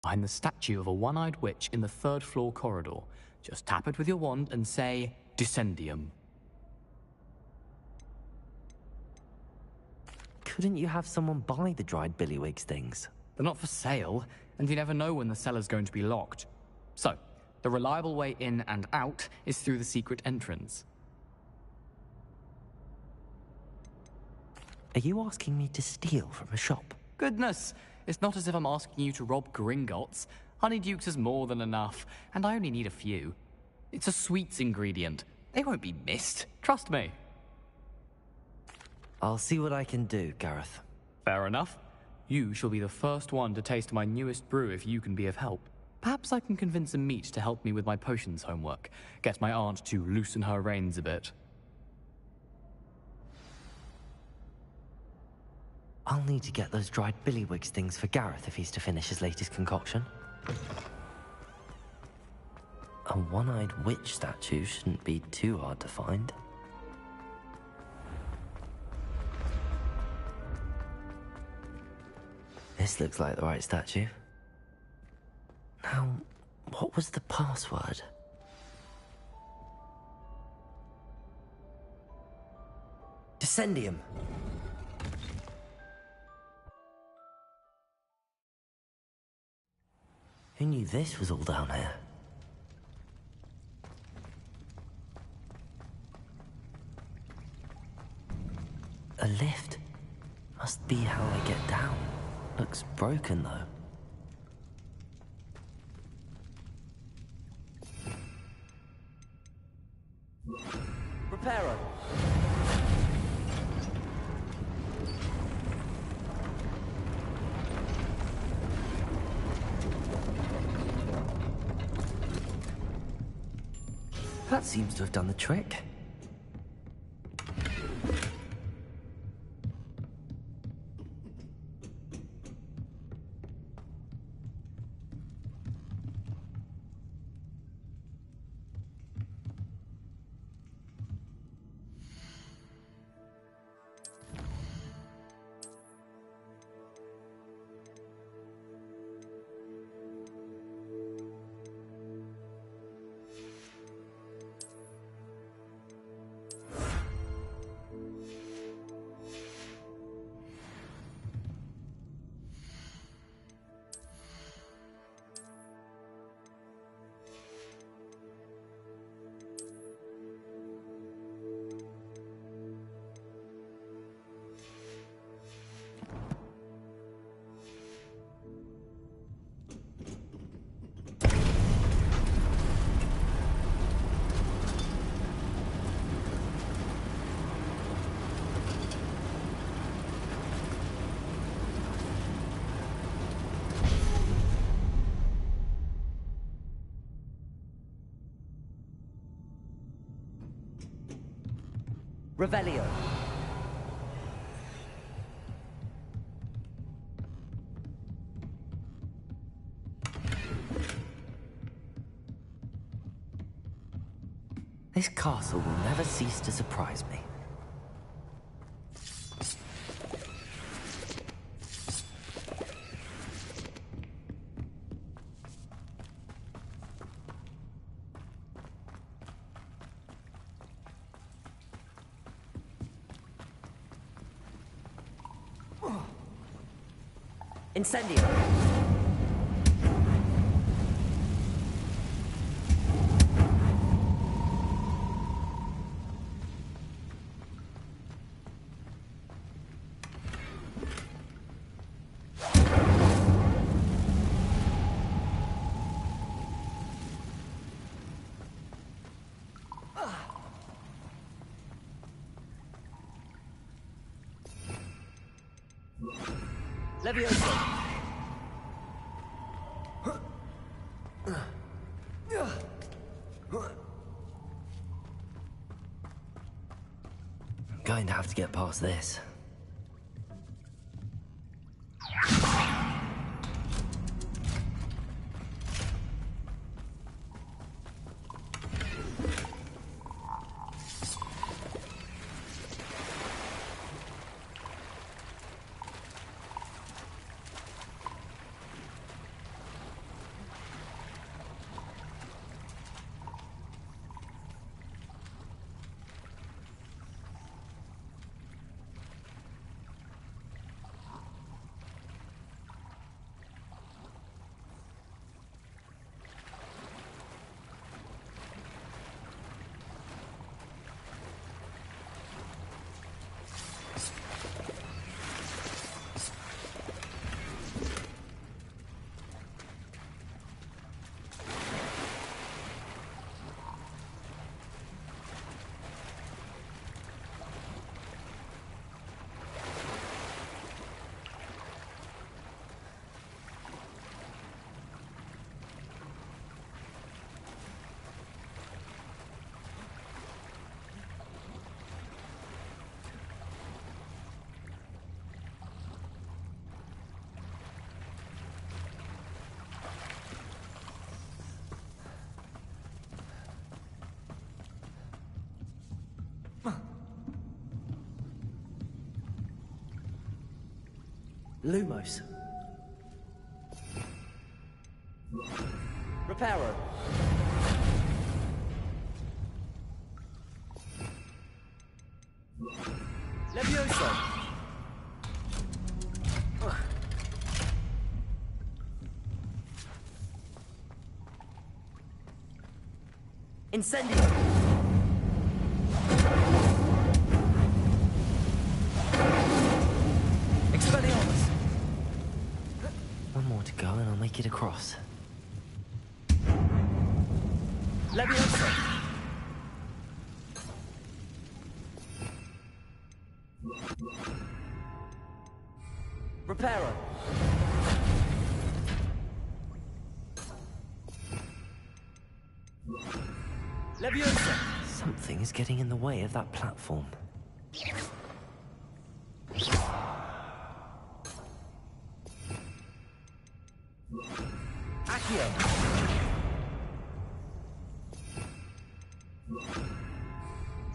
behind the statue of a one-eyed witch in the third-floor corridor. Just tap it with your wand and say, Descendium. Couldn't you have someone buy the dried billywig stings? They're not for sale, and you never know when the cellar's going to be locked. So, the reliable way in and out is through the secret entrance. Are you asking me to steal from a shop? Goodness, it's not as if I'm asking you to rob Gringotts. Honeyduke's is more than enough, and I only need a few. It's a sweets ingredient. They won't be missed, trust me. I'll see what I can do, Gareth. Fair enough. You shall be the first one to taste my newest brew if you can be of help. Perhaps I can convince a meat to help me with my potions homework. Get my aunt to loosen her reins a bit. I'll need to get those dried billywig stings for Gareth if he's to finish his latest concoction. A one-eyed witch statue shouldn't be too hard to find. This looks like the right statue. Now, what was the password? Descendium. Who knew this was all down here? A lift. Must be how I get down. Looks broken, though. Reparo. That seems to have done the trick. Revelio. This castle will never cease to surprise me. Incendio! Levioso! I'm going to have to get past this. Lumos. Reparo. Levioso. Incendio. Expelliarmus. One more to go and I'll make it across. Levioso. Reparo. Leviosa! Something is getting in the way of that platform. Accio!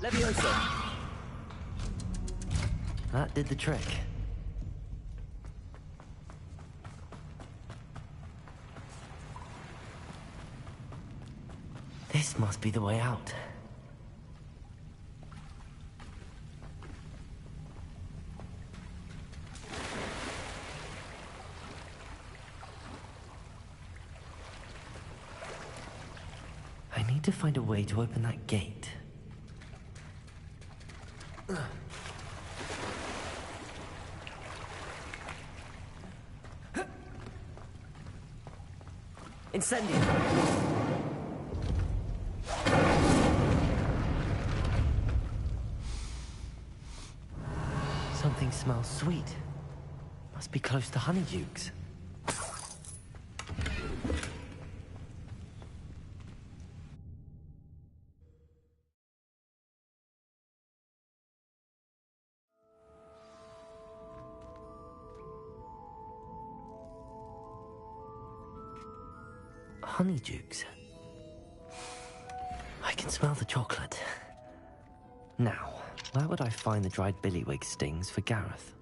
Leviosa! That did the trick. This must be the way out. I need to find a way to open that gate. Incendio! Something smells sweet. Must be close to Honeydukes. Honeydukes. I can smell the chocolate. Now, where would I find the dried billywig stings for Gareth?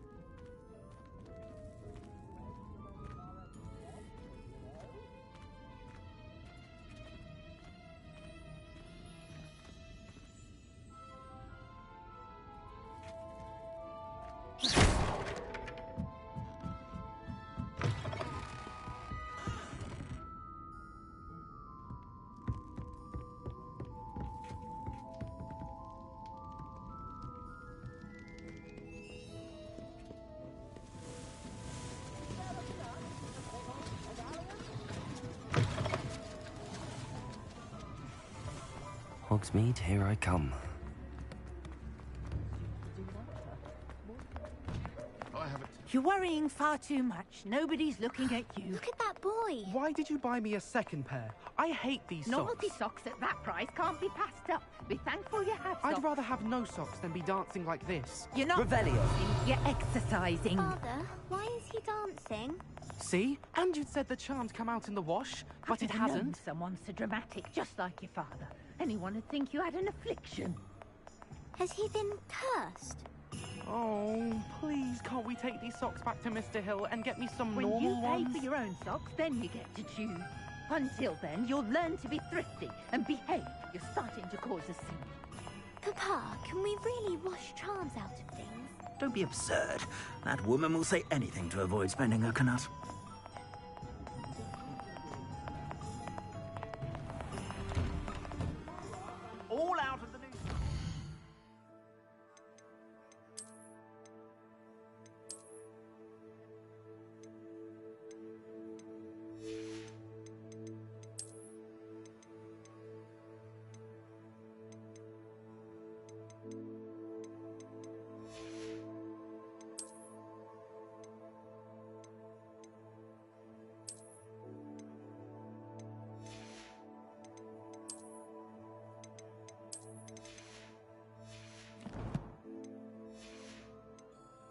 Hogsmeade, here I come. You're worrying far too much. Nobody's looking at you. Look at that boy. Why did you buy me a second pair? I hate these Novelty socks. socks at that price can't be passed up. Be thankful you have socks. I'd rather have no socks than be dancing like this. You're not dancing, you're exercising. Father, why is he dancing? See? And you'd said the charms come out in the wash, but it I've known hasn't. someone so dramatic, just like your father. Anyone would think you had an affliction. Has he been cursed? Oh, please, can't we take these socks back to Mr. Hill and get me some When normal you pay ones? for your own socks, then you get to choose. Until then, you'll learn to be thrifty and behave. You're starting to cause a scene. Papa, can we really wash charms out of things? Don't be absurd. That woman will say anything to avoid spending her knut. All out of the news.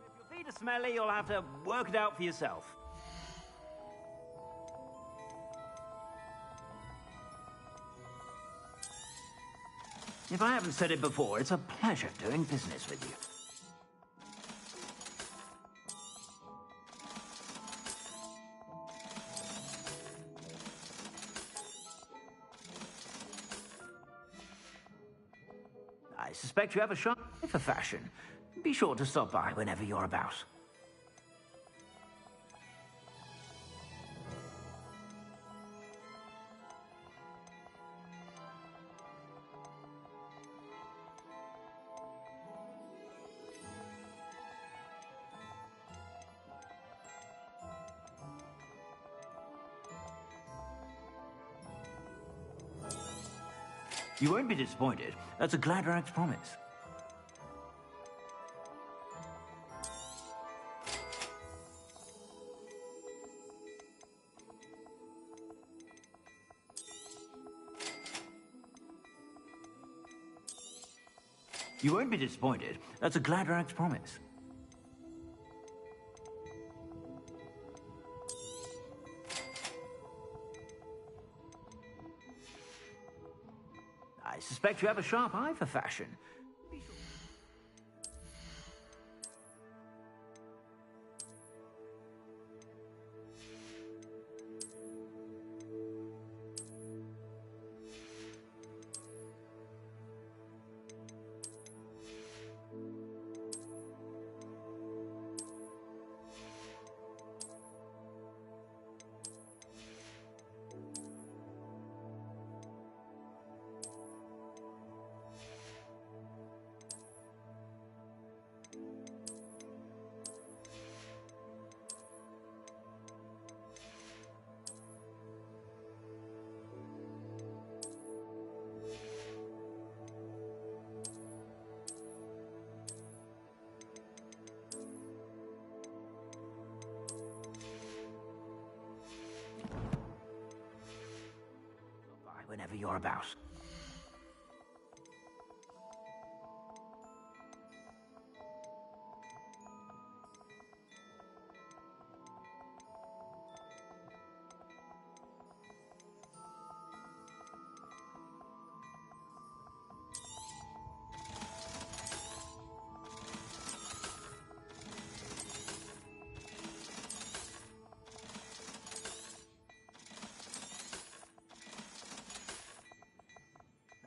If your feet are smelly, you'll have to work it out for yourself. If I haven't said it before, it's a pleasure doing business with you. I suspect you have a sharp eye for fashion. Be sure to stop by whenever you're about. You won't be disappointed. That's a Gladrak's promise. You won't be disappointed. That's a Gladrak's promise. I suspect you have a sharp eye for fashion. Whenever you're about.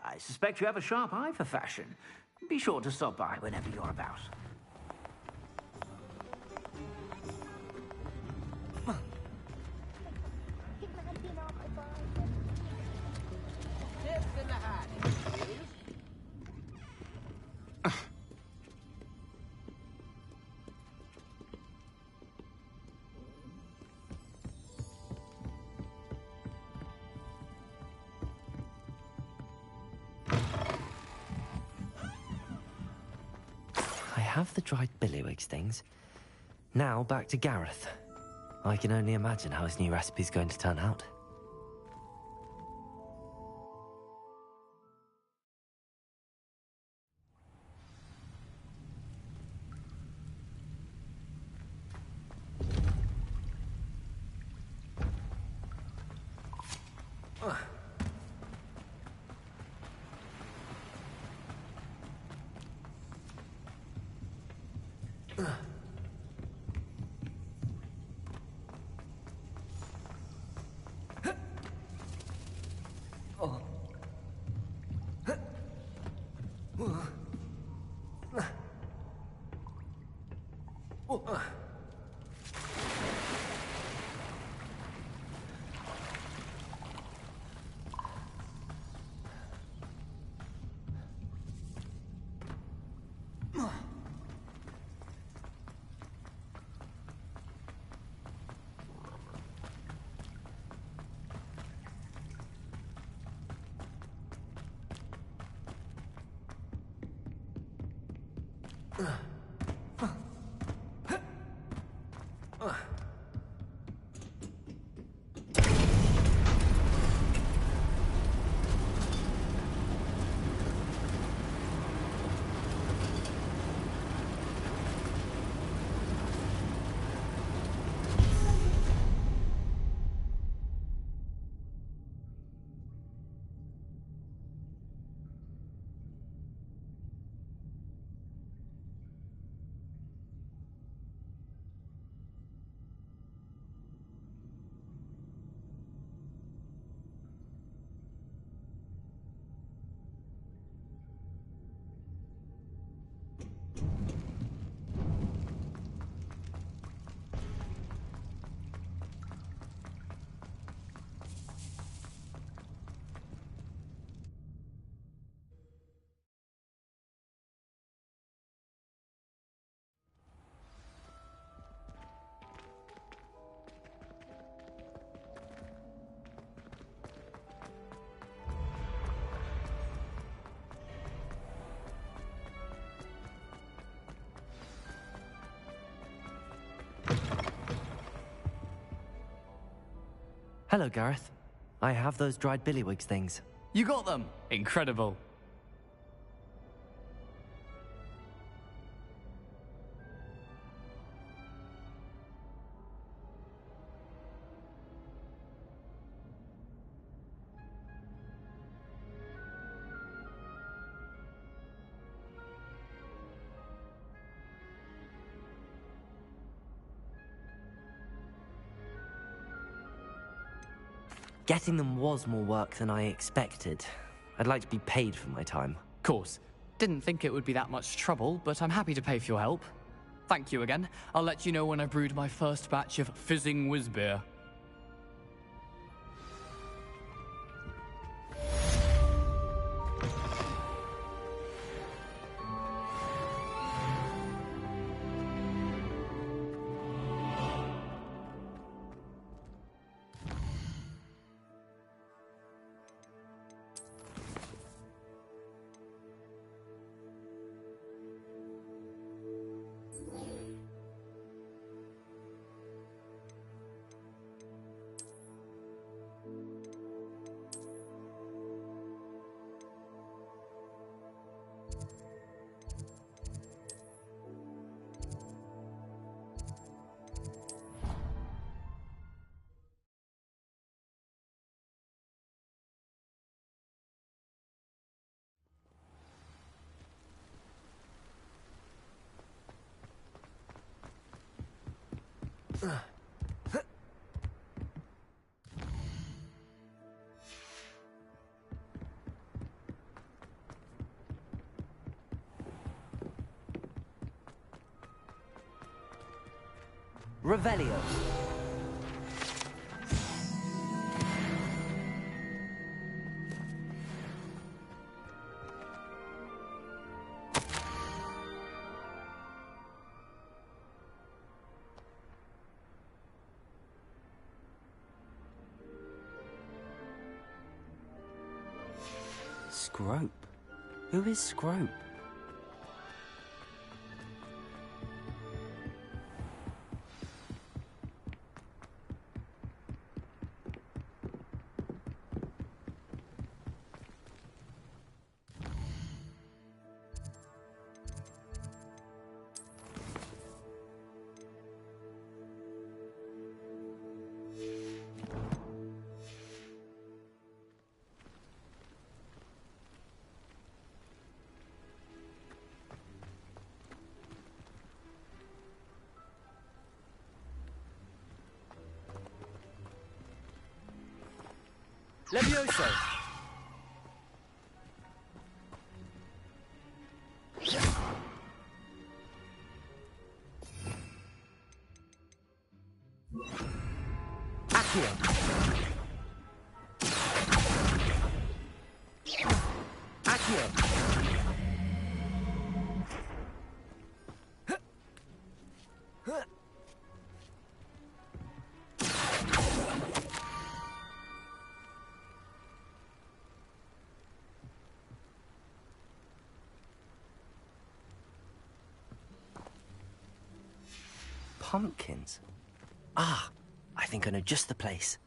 I suspect you have a sharp eye for fashion. Be sure to stop by whenever you're about. have the dried billywigs things. Now back to Gareth. I can only imagine how his new recipe's going to turn out. Hello, Gareth. I have those dried billywigs things. You got them! Incredible. Getting them was more work than I expected. I'd like to be paid for my time. Course. Didn't think it would be that much trouble, but I'm happy to pay for your help. Thank you again. I'll let you know when I brewed my first batch of fizzing whizbeer. Revelio. Scrope? Who is Scrope? Levioso! Accio! Accio! Pumpkins? Ah, I think I know just the place.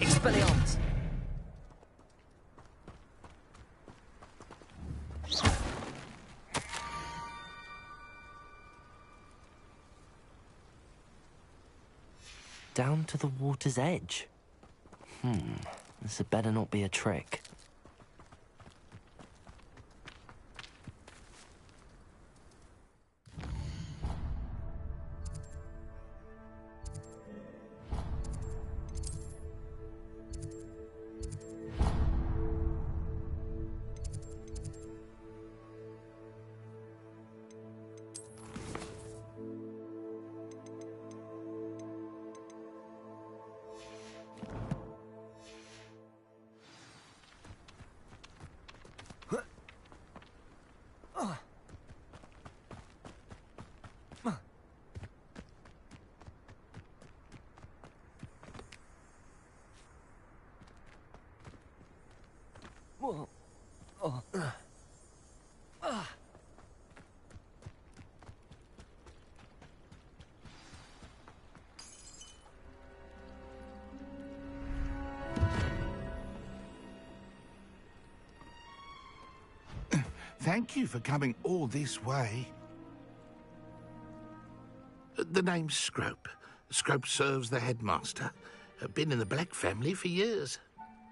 Expelliarmus! Down to the water's edge. This had better not be a trick. Thank you for coming all this way. The name's Scrope. Scrope serves the headmaster. Been in the Black family for years.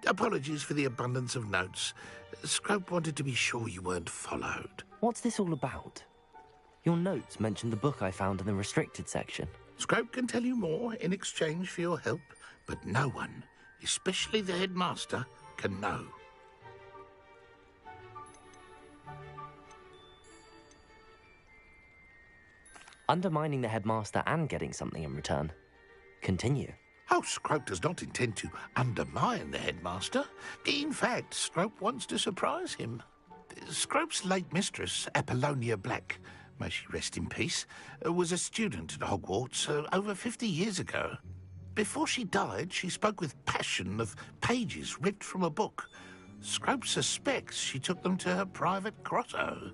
Apologies for the abundance of notes. Scrope wanted to be sure you weren't followed. What's this all about? Your notes mentioned the book I found in the restricted section. Scrope can tell you more in exchange for your help, but no one, especially the headmaster, can know. Undermining the headmaster and getting something in return. Continue. Oh, Scrope does not intend to undermine the headmaster. In fact, Scrope wants to surprise him. Scrope's late mistress, Apollonia Black, may she rest in peace, was a student at Hogwarts over 50 years ago. Before she died, she spoke with passion of pages ripped from a book. Scrope suspects she took them to her private grotto.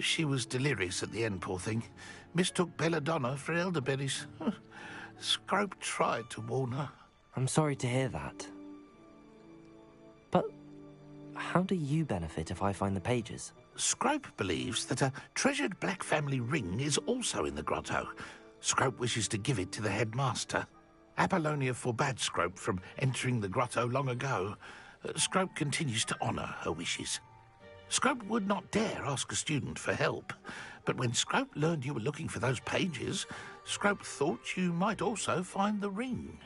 She was delirious at the end, poor thing. Mistook belladonna for elderberries. Scrope tried to warn her. I'm sorry to hear that. But how do you benefit if I find the pages? Scrope believes that a treasured Black family ring is also in the grotto. Scrope wishes to give it to the headmaster. Apollonia forbade Scrope from entering the grotto long ago. Scrope continues to honour her wishes. Scrope would not dare ask a student for help, but when Scrope learned you were looking for those pages, Scrope thought you might also find the ring.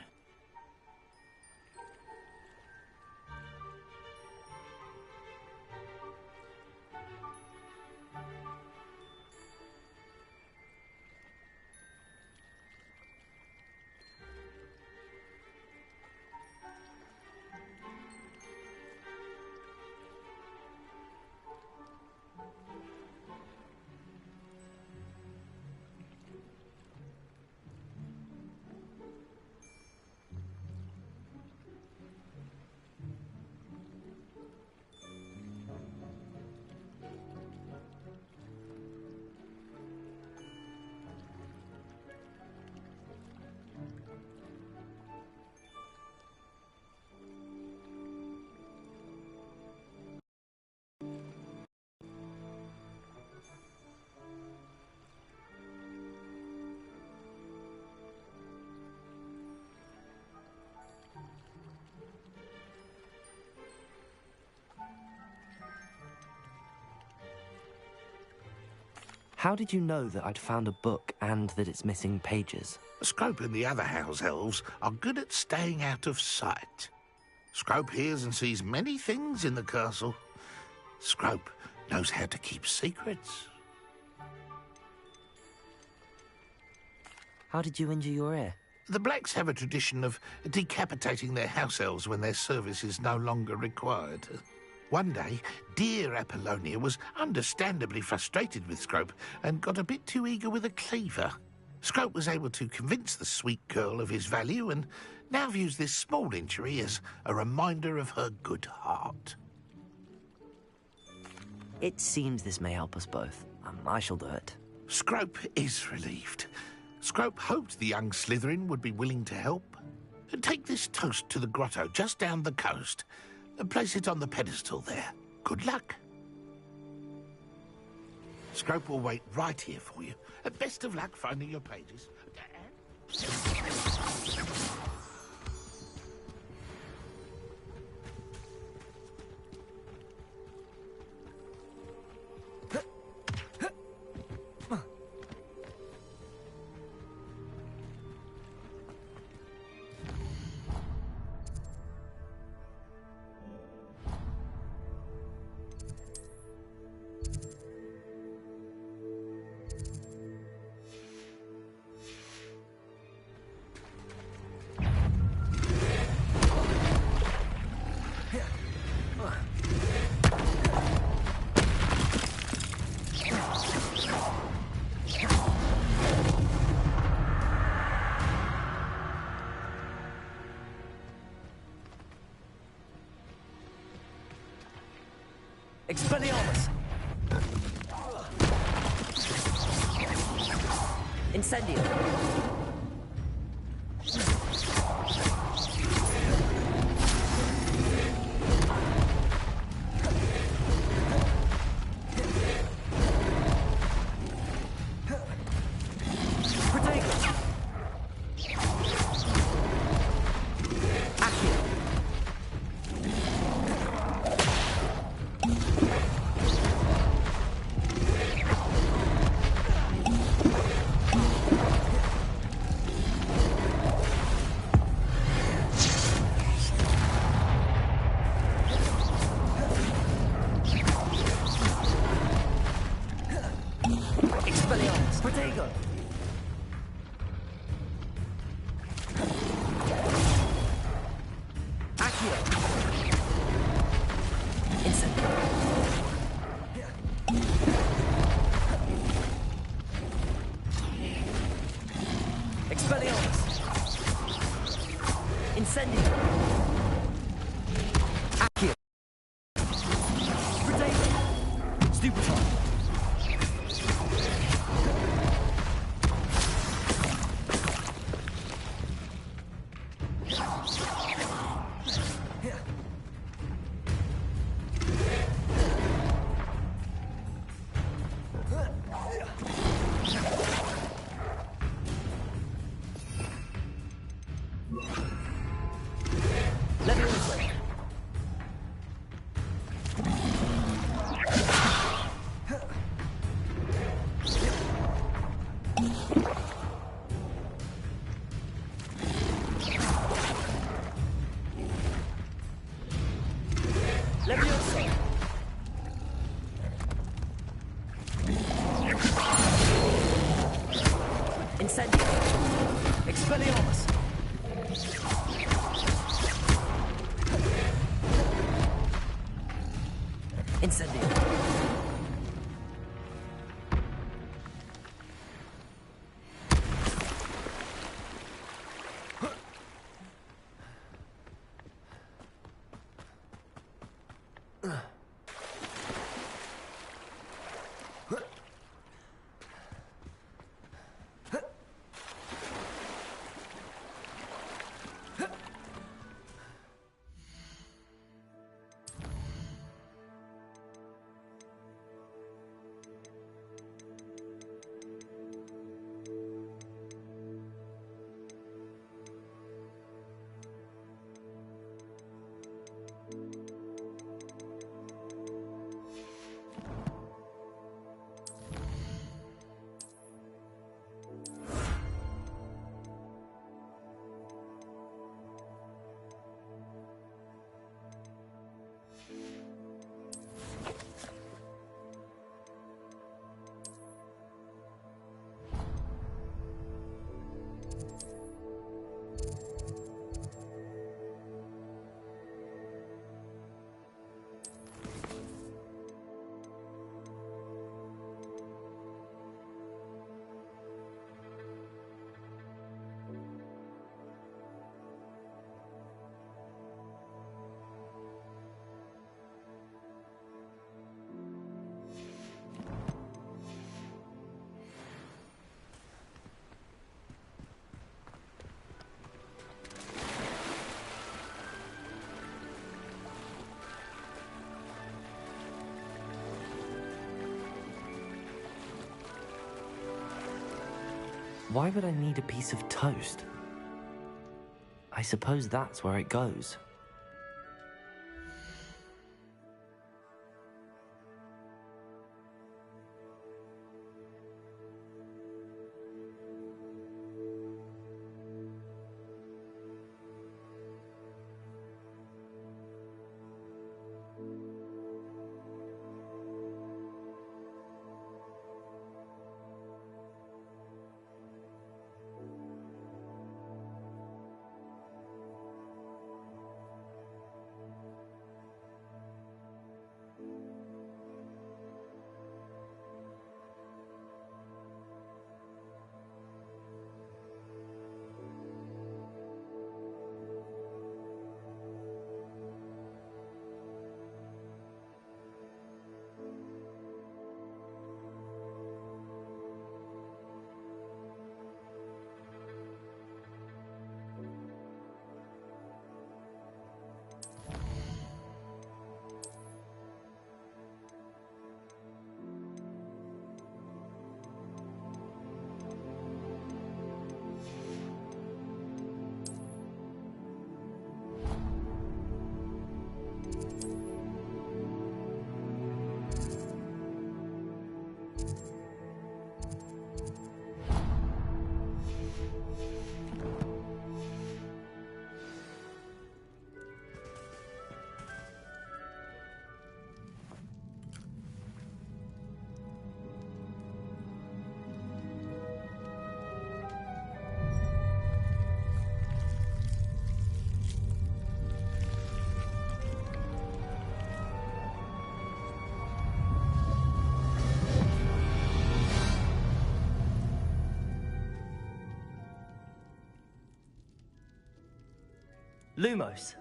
How did you know that I'd found a book and that it's missing pages? Scrope and the other house elves are good at staying out of sight. Scrope hears and sees many things in the castle. Scrope knows how to keep secrets. How did you injure your ear? The Blacks have a tradition of decapitating their house elves when their service is no longer required. One day, dear Apollonia was understandably frustrated with Scrope and got a bit too eager with a cleaver. Scrope was able to convince the sweet girl of his value and now views this small injury as a reminder of her good heart. It seems this may help us both. I shall do it. Scrope is relieved. Scrope hoped the young Slytherin would be willing to help. Take this toast to the grotto just down the coast and place it on the pedestal there. Good luck. Scrope will wait right here for you. Best of luck finding your pages. Expelliarmus! Incendio! Accio! Incendio! Expelliarmus! Incendio! Accio! Predate! Stupefy! Incendio! Expelliarmus! Incendio! Why would I need a piece of toast? I suppose that's where it goes. Lumos.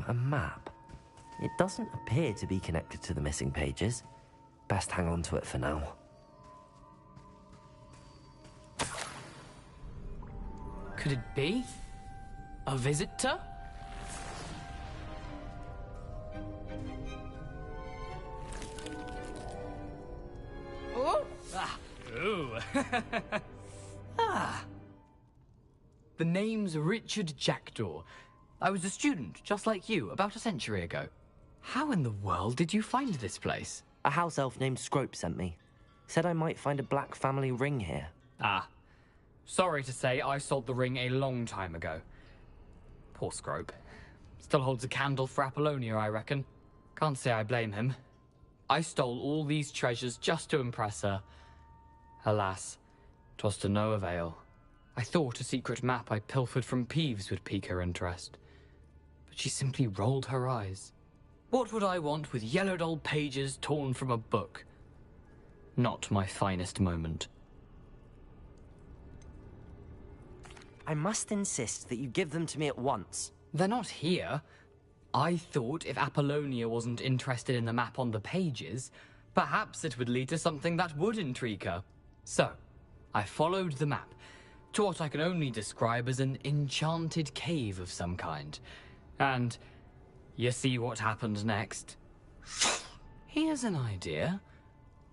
A map. It doesn't appear to be connected to the missing pages. Best hang on to it for now. Could it be? A visitor? Oh! Ah. Ooh. Ah. The name's Richard Jackdaw. I was a student, just like you, about a century ago. How in the world did you find this place? A house elf named Scrope sent me. Said I might find a black family ring here. Ah. Sorry to say, I sold the ring a long time ago. Poor Scrope. Still holds a candle for Apollonia, I reckon. Can't say I blame him. I stole all these treasures just to impress her. Alas, 'twas to no avail. I thought a secret map I pilfered from Peeves would pique her interest. But she simply rolled her eyes. What would I want with yellowed old pages torn from a book? Not my finest moment. I must insist that you give them to me at once. They're not here. I thought if Apollonia wasn't interested in the map on the pages, perhaps it would lead to something that would intrigue her. So, I followed the map to what I can only describe as an enchanted cave of some kind. And you see what happened next? Here's an idea.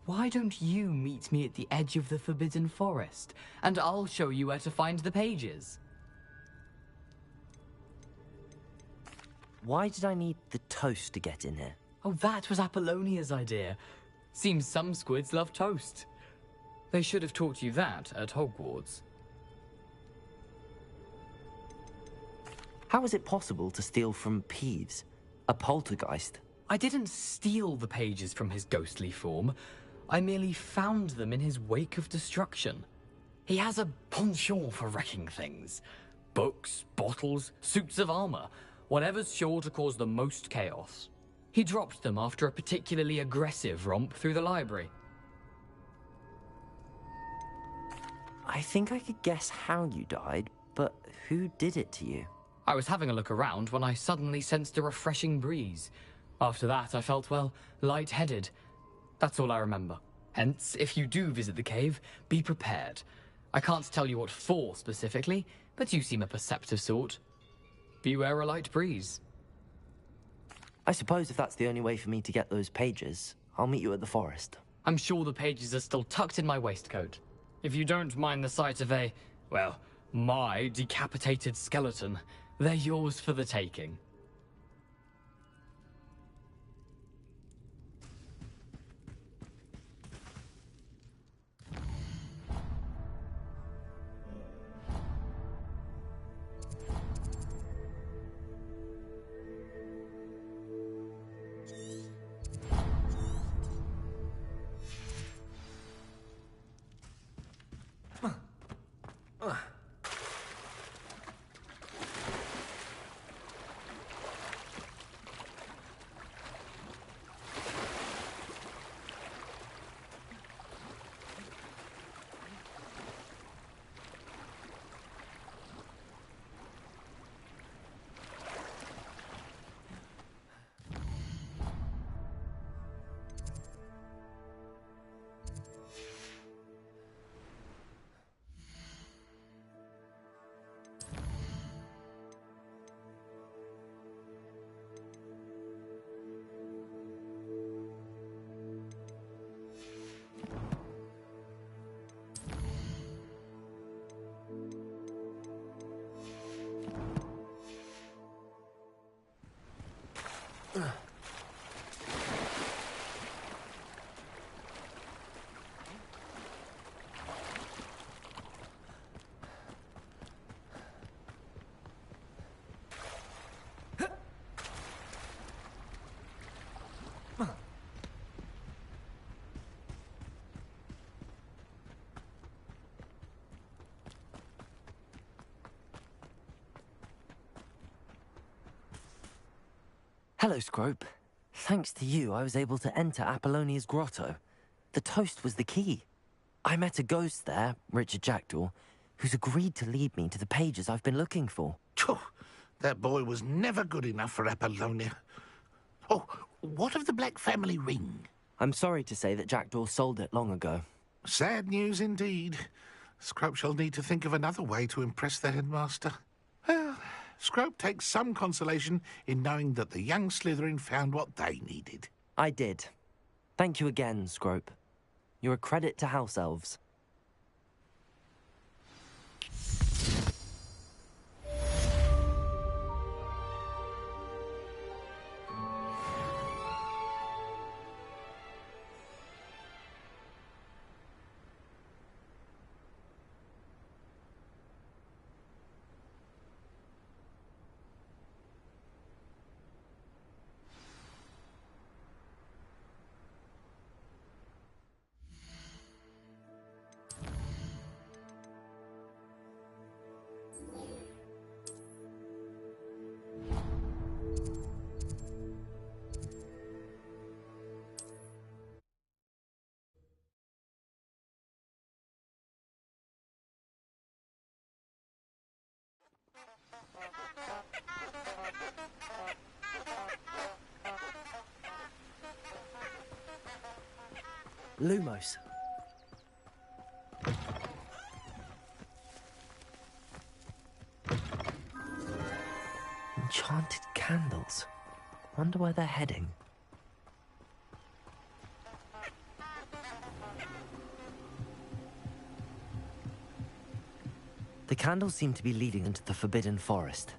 Why don't you meet me at the edge of the Forbidden Forest, and I'll show you where to find the pages. Why did I need the toast to get in here? Oh, that was Apollonia's idea. Seems some squids love toast. They should have taught you that at Hogwarts. How is it possible to steal from Peeves, a poltergeist? I didn't steal the pages from his ghostly form. I merely found them in his wake of destruction. He has a penchant for wrecking things. Books, bottles, suits of armor, whatever's sure to cause the most chaos. He dropped them after a particularly aggressive romp through the library. I think I could guess how you died, but who did it to you? I was having a look around when I suddenly sensed a refreshing breeze. After that, I felt, well, lightheaded. That's all I remember. Hence, if you do visit the cave, be prepared. I can't tell you what for specifically, but you seem a perceptive sort. Beware a light breeze. I suppose if that's the only way for me to get those pages, I'll meet you at the forest. I'm sure the pages are still tucked in my waistcoat. If you don't mind the sight of a, well, my decapitated skeleton, they're yours for the taking. Hello, Scrope. Thanks to you, I was able to enter Apollonia's grotto. The toast was the key. I met a ghost there, Richard Jackdaw, who's agreed to lead me to the pages I've been looking for. Phew, that boy was never good enough for Apollonia. Oh, what of the Black family ring? I'm sorry to say that Jackdaw sold it long ago. Sad news indeed. Scrope shall need to think of another way to impress the headmaster. Well, Scrope takes some consolation in knowing that the young Slytherin found what they needed. I did. Thank you again, Scrope. You're a credit to House Elves. Lumos. Enchanted candles. Wonder where they're heading. The candles seem to be leading into the Forbidden Forest.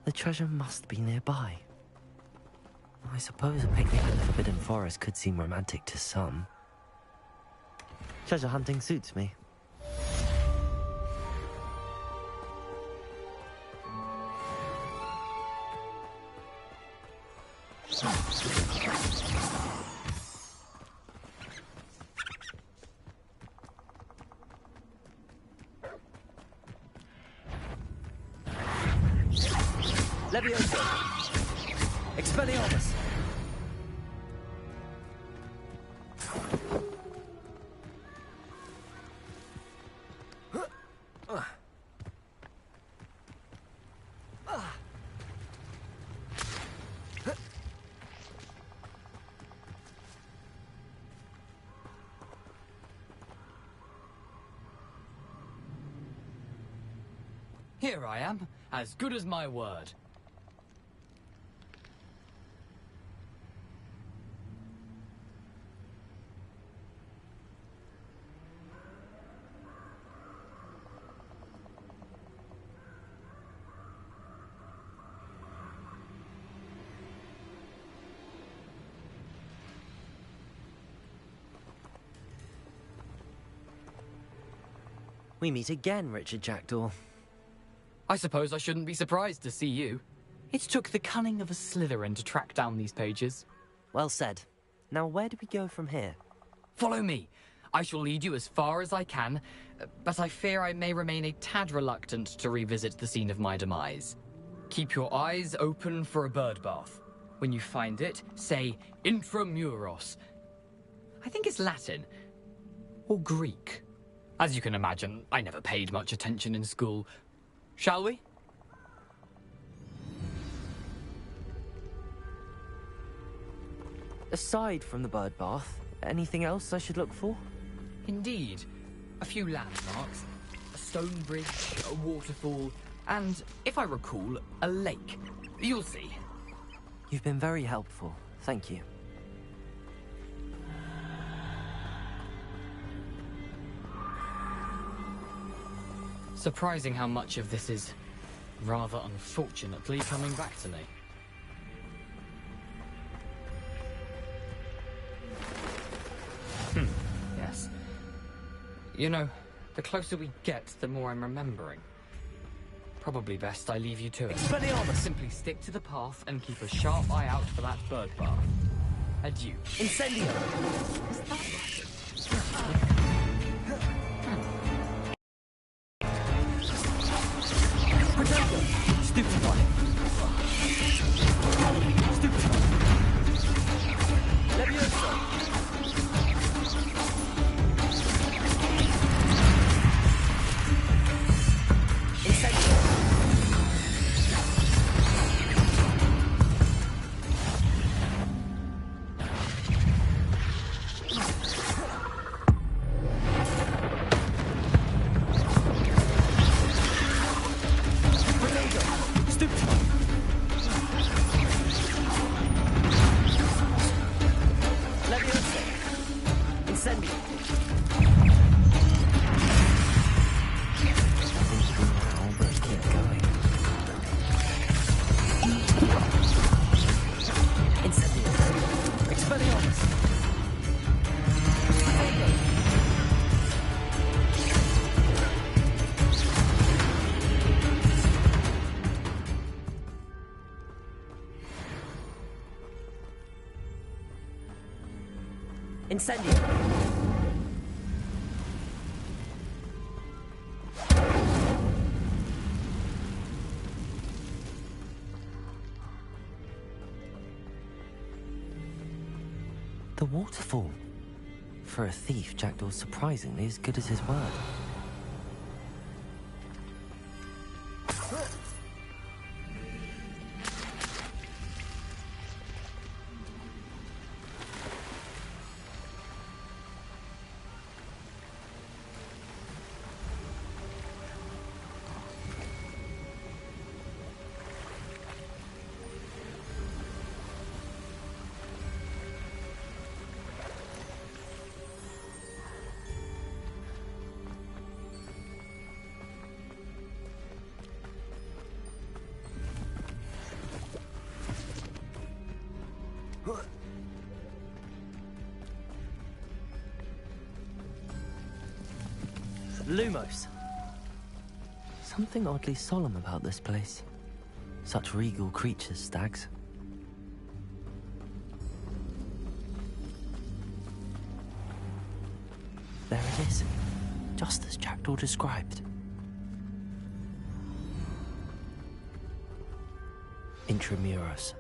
The treasure must be nearby. I suppose a picnic in the Forbidden Forest could seem romantic to some. Treasure hunting suits me. Leviosa! Expelliarmus! Here I am, as good as my word. We meet again, Richard Jackdaw. I suppose I shouldn't be surprised to see you. It took the cunning of a Slytherin to track down these pages. Well said. Now where do we go from here? Follow me. I shall lead you as far as I can, but I fear I may remain a tad reluctant to revisit the scene of my demise. Keep your eyes open for a bird bath. When you find it, say intramuros. I think it's Latin. Or Greek. As you can imagine, I never paid much attention in school. Shall we? Aside from the bird bath, anything else I should look for? Indeed. A few landmarks, a stone bridge, a waterfall, and, if I recall, a lake. You'll see. You've been very helpful. Thank you. Surprising how much of this is rather unfortunately coming back to me. Yes. You know, the closer we get, the more I'm remembering. Probably best I leave you to it. Expelliarmus! Simply stick to the path and keep a sharp eye out for that bird bath. Adieu. Incendio! Stupefy! Stupefy! Levioso! Incendio! Incendio! The waterfall. For a thief, Jackdaw's surprisingly as good as his word. Lumos. Something oddly solemn about this place. Such regal creatures, stags. There it is, just as Jackdaw described. Intramuros.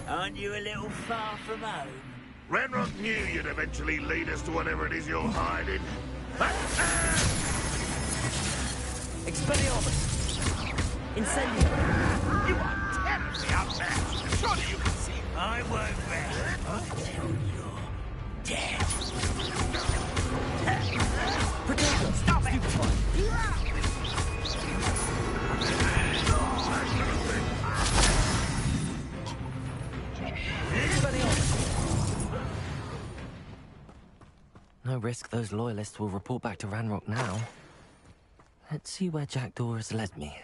Aren't you a little far from home? Ranrock knew you'd eventually lead us to whatever it is you're hiding. Expelliarmus! Incendio! You are terribly outmatched. Surely you can see. I won't rest until you're dead. Stop it! No risk those loyalists will report back to Ranrock now. Let's see where Jackdaw has led me.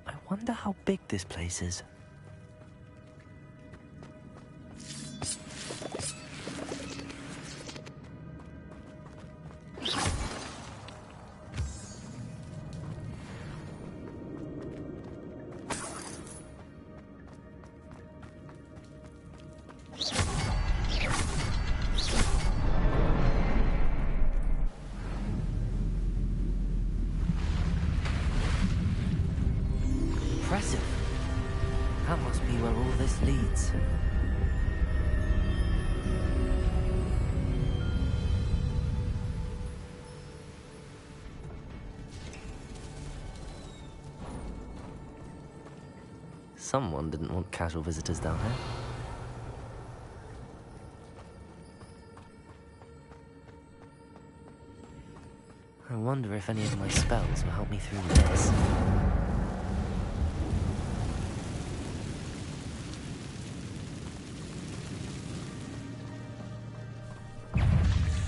I wonder how big this place is. it. Someone didn't want casual visitors down here. I wonder if any of my spells will help me through this.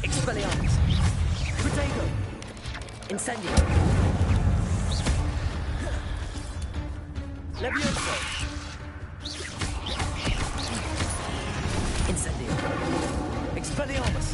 Expelliarmus! Protego! Incendio! Levioso! Incendio! Expelliarmus!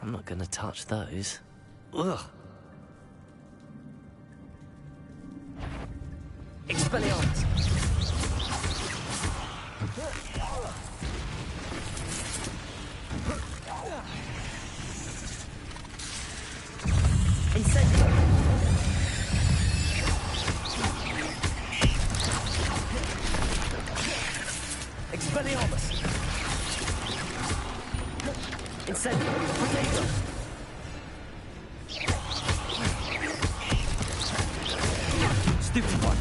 I'm not gonna touch those. Ugh. Expelliarmus! Incendio! Expelliarmus! Incendio! Protego! Stupefy!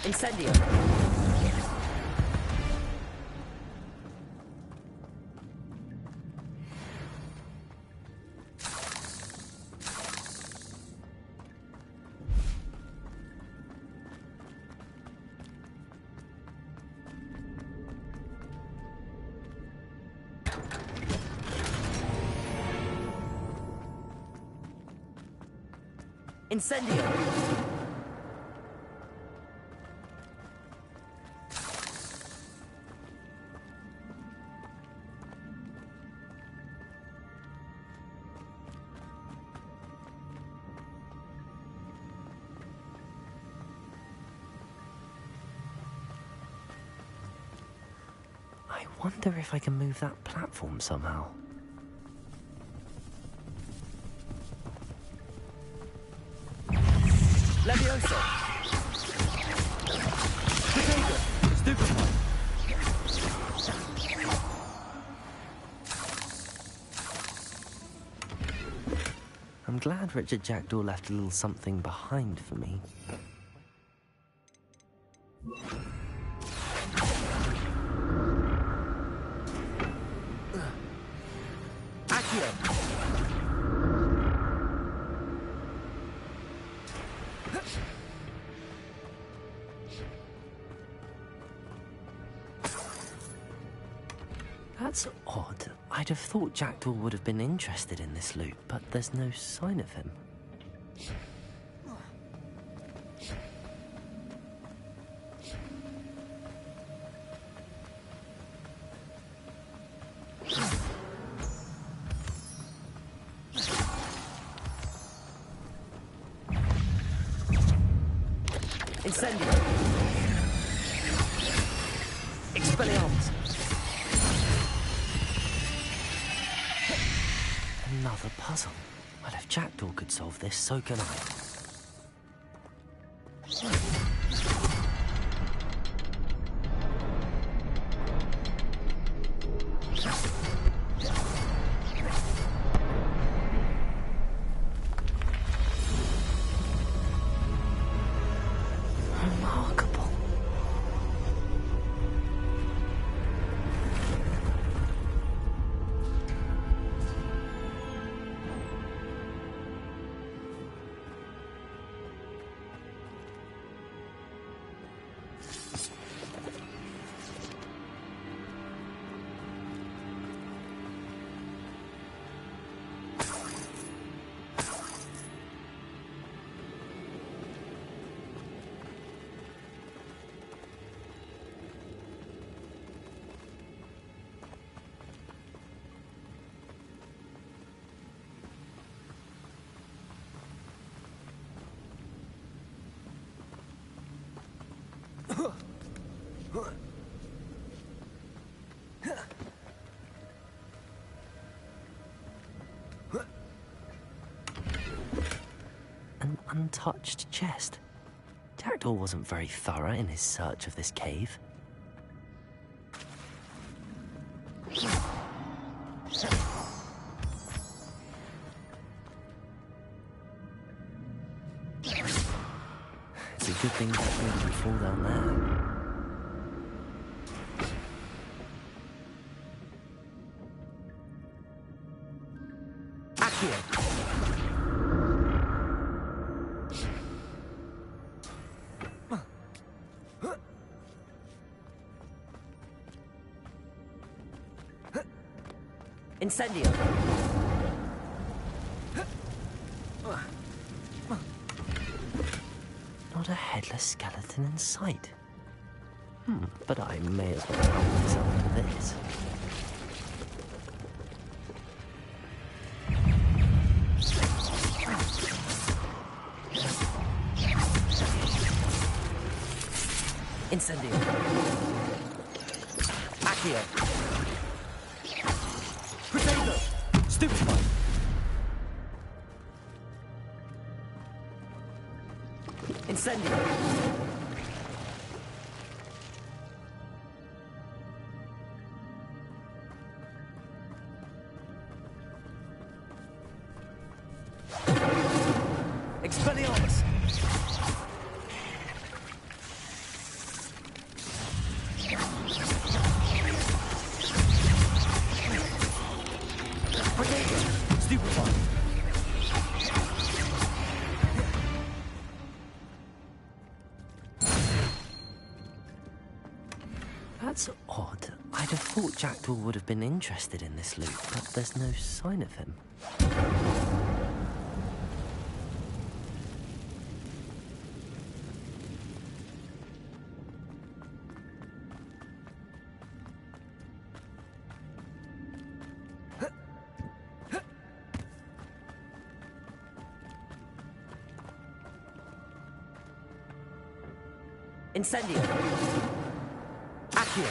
Incendio! Incendio! I wonder if I can move that platform somehow. Levioso! Protego! Stupefy! I'm glad Richard Jackdaw left a little something behind for me. Accio! That's odd. I'd have thought Jackdaw would have been interested in this loot, but there's no sign of him. Incendio! Expelliarmus! Another puzzle. Well, if Jackdaw could solve this, so can I. Remarkable. An untouched chest. Jackdaw wasn't very thorough in his search of this cave. It's a good thing that we didn't fall down there. Incendio! Not a headless skeleton in sight. But I may as well help myself to this. Incendio! Accio! Potato! Stupefy! Incendio! Expelliarmus! Stupefy! That's odd. I'd have thought Jackdaw would have been interested in this loot, but there's no sign of him. Incendio! Accio!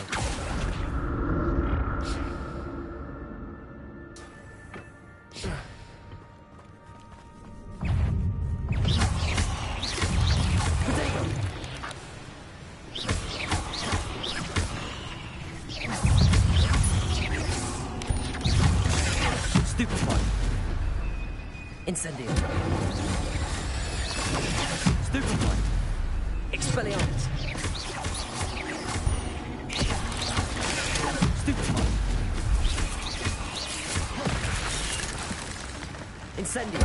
Potato! Stupefy! Incendio! Stupefy! Expelliarmus! Stupefy! Incendio!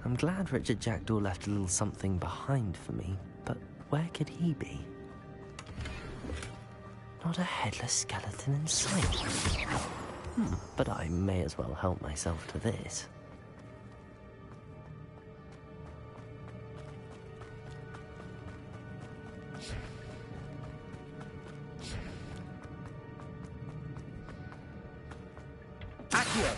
I'm glad Richard Jackdaw left a little something behind for me, but where could he be? Not a headless skeleton in sight. But I may as well help myself to this. Accio!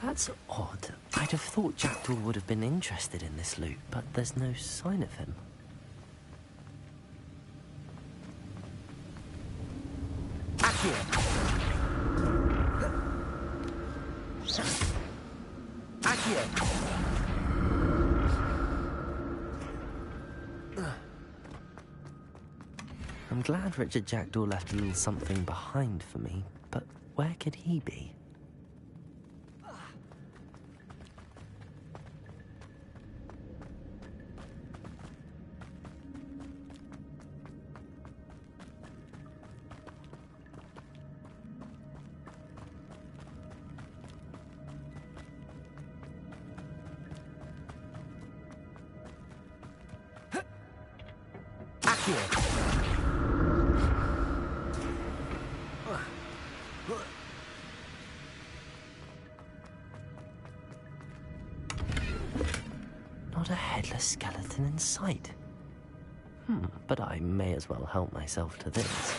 That's odd. I'd have thought Jackdaw would have been interested in this loot, but there's no sign of him. Accio! Accio! I'm I'm glad Richard Jackdaw left a little something behind for me, but where could he be? Not a headless skeleton in sight. But I may as well help myself to this.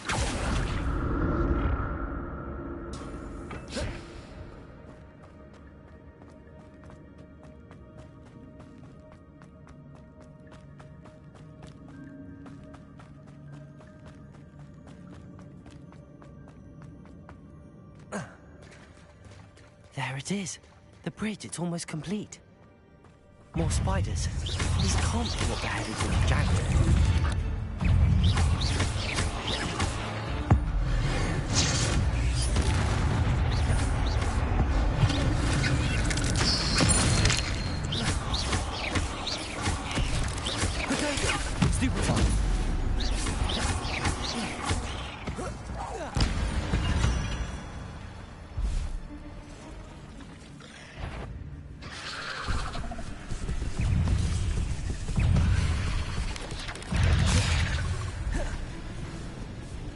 There it is. The bridge, it's almost complete. More spiders. These can't be what the head is in the jaguar.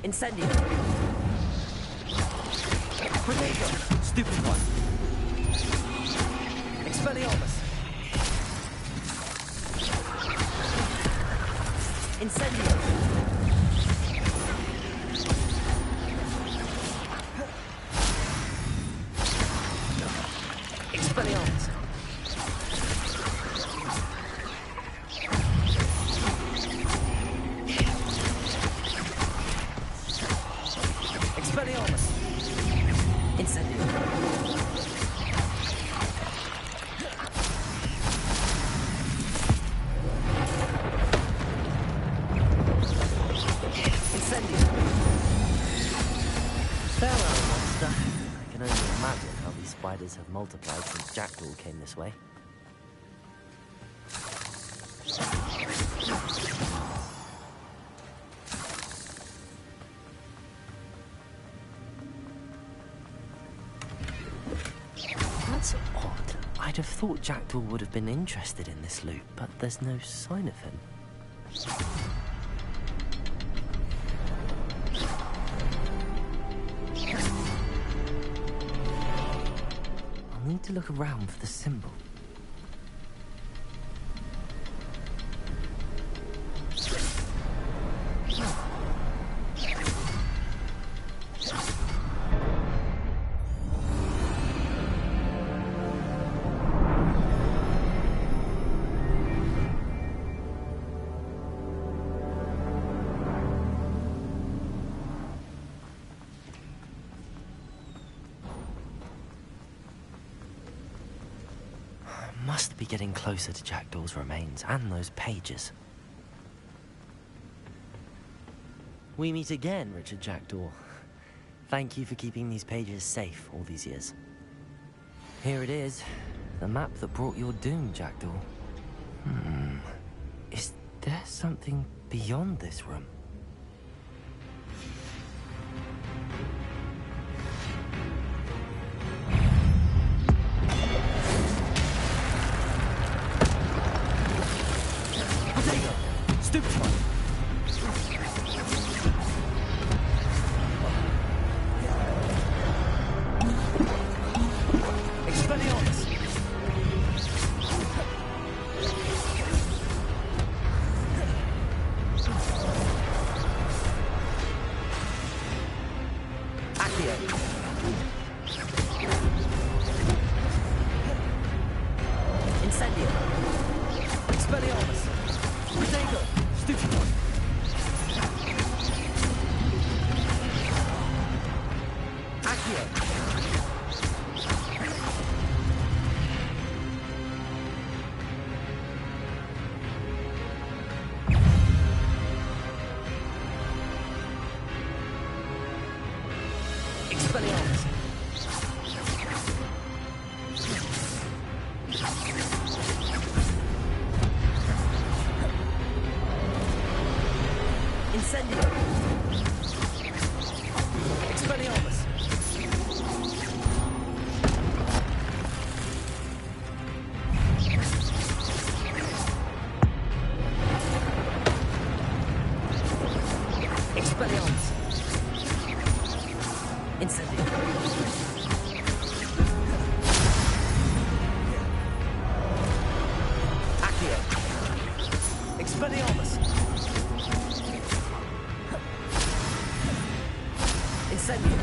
Incendio. Protego. Stupid one. Expelliarmus. Incendio. Expelliarmus. Expelliarmus. Incendio. Incendio. Farewell, monster. I can only imagine how these spiders have multiplied since Jackdaw came this way. That's odd. I'd have thought Jackdaw would have been interested in this loot, but there's no sign of him. I'll need to look around for the symbol. Must be getting closer to Jackdaw's remains and those pages. We meet again, Richard Jackdaw. Thank you for keeping these pages safe all these years. Here it is, the map that brought your doom, Jackdaw. Is there something beyond this room? Expelliarmus. Incendio. Expelliarmus. Expelliarmus. Incendio. Accio. Expelliarmus. Incendio.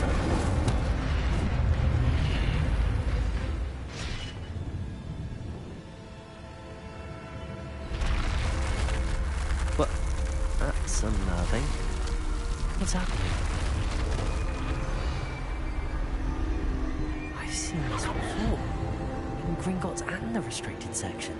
What? That's unnerving. What's happening? I've seen this before. In Gringotts and the restricted section.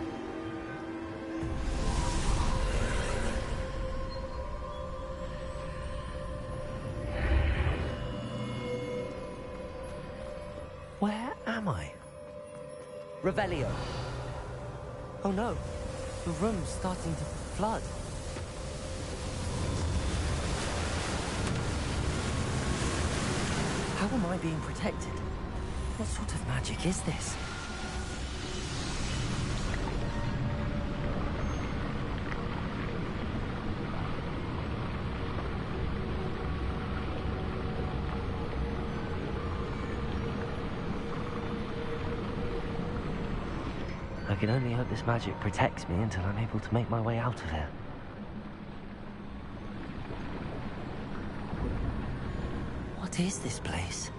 Where am I? Revelio. Oh no, the room's starting to flood. How am I being protected? What sort of magic is this? I can only hope this magic protects me until I'm able to make my way out of here. What is this place?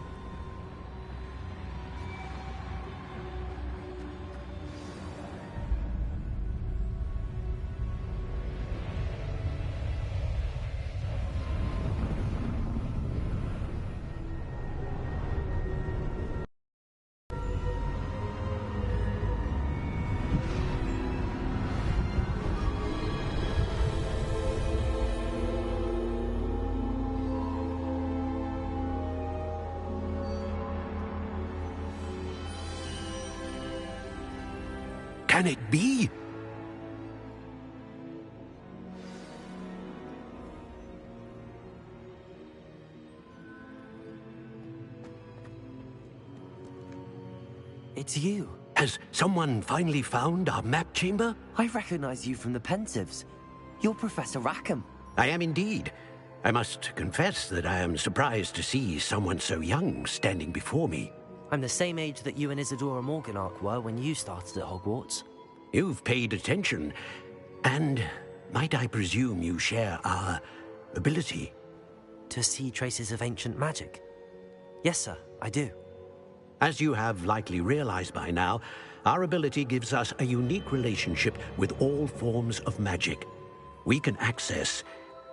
Can it be? It's you. Has someone finally found our map chamber? I recognize you from the Pensives. You're Professor Rackham. I am indeed. I must confess that I am surprised to see someone so young standing before me. I'm the same age that you and Isadora Morganach were when you started at Hogwarts. You've paid attention, and might I presume you share our ability? To see traces of ancient magic? Yes, sir, I do. As you have likely realized by now, our ability gives us a unique relationship with all forms of magic. We can access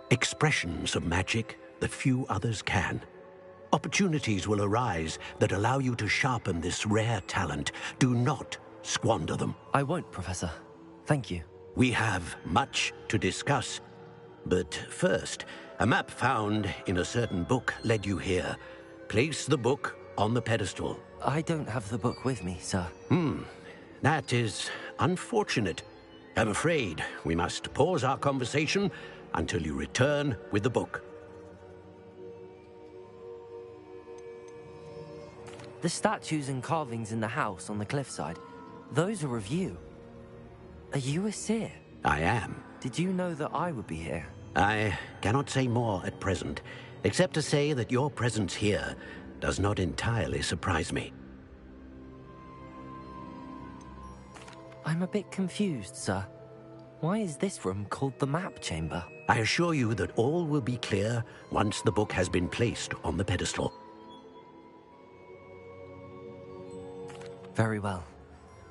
expressions of magic that few others can. Opportunities will arise that allow you to sharpen this rare talent. Do not squander them. I won't, Professor. Thank you. We have much to discuss. But first, a map found in a certain book led you here. Place the book on the pedestal. I don't have the book with me, sir. That is unfortunate. I'm afraid we must pause our conversation until you return with the book. The statues and carvings in the house on the cliffside, those are of you. Are you a seer? I am. Did you know that I would be here? I cannot say more at present, except to say that your presence here does not entirely surprise me. I'm a bit confused, sir. Why is this room called the map chamber? I assure you that all will be clear once the book has been placed on the pedestal. Very well.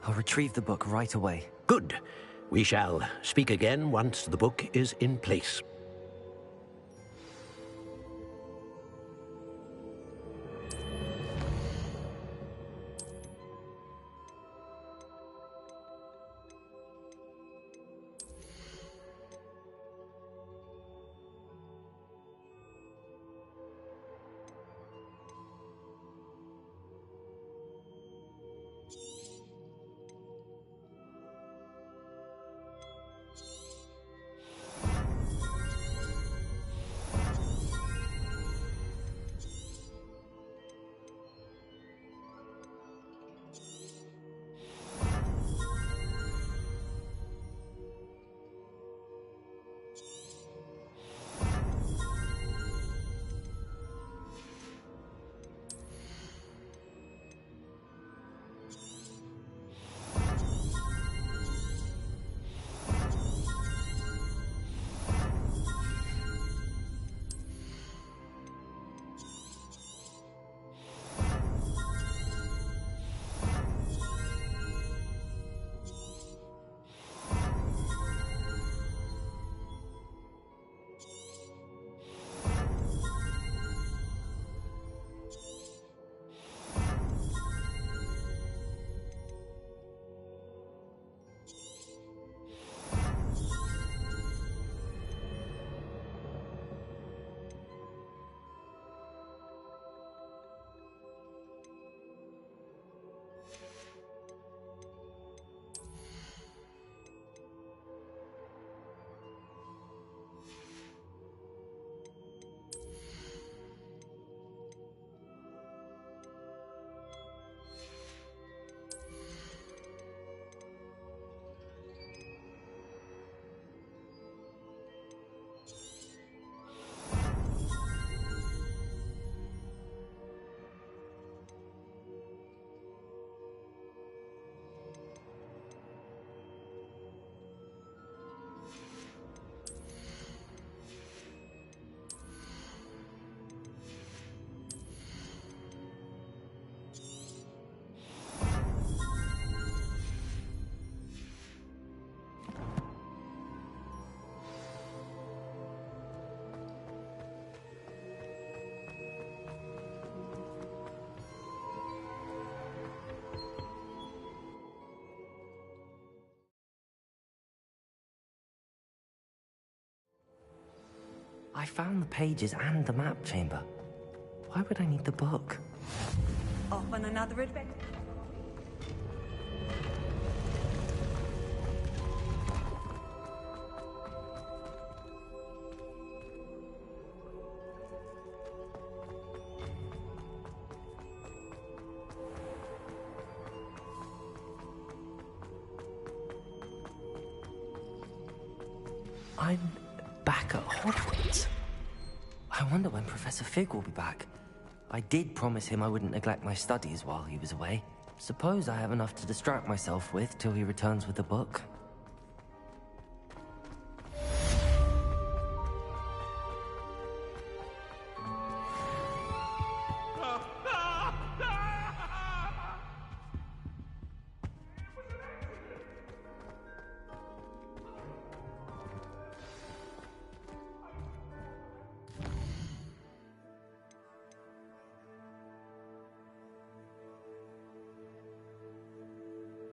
I'll retrieve the book right away. Good. We shall speak again once the book is in place. I found the pages and the map chamber. Why would I need the book? Off on another adventure. I'm back at Hogwarts. I wonder when Professor Fig will be back. I did promise him I wouldn't neglect my studies while he was away. Suppose I have enough to distract myself with till he returns with the book.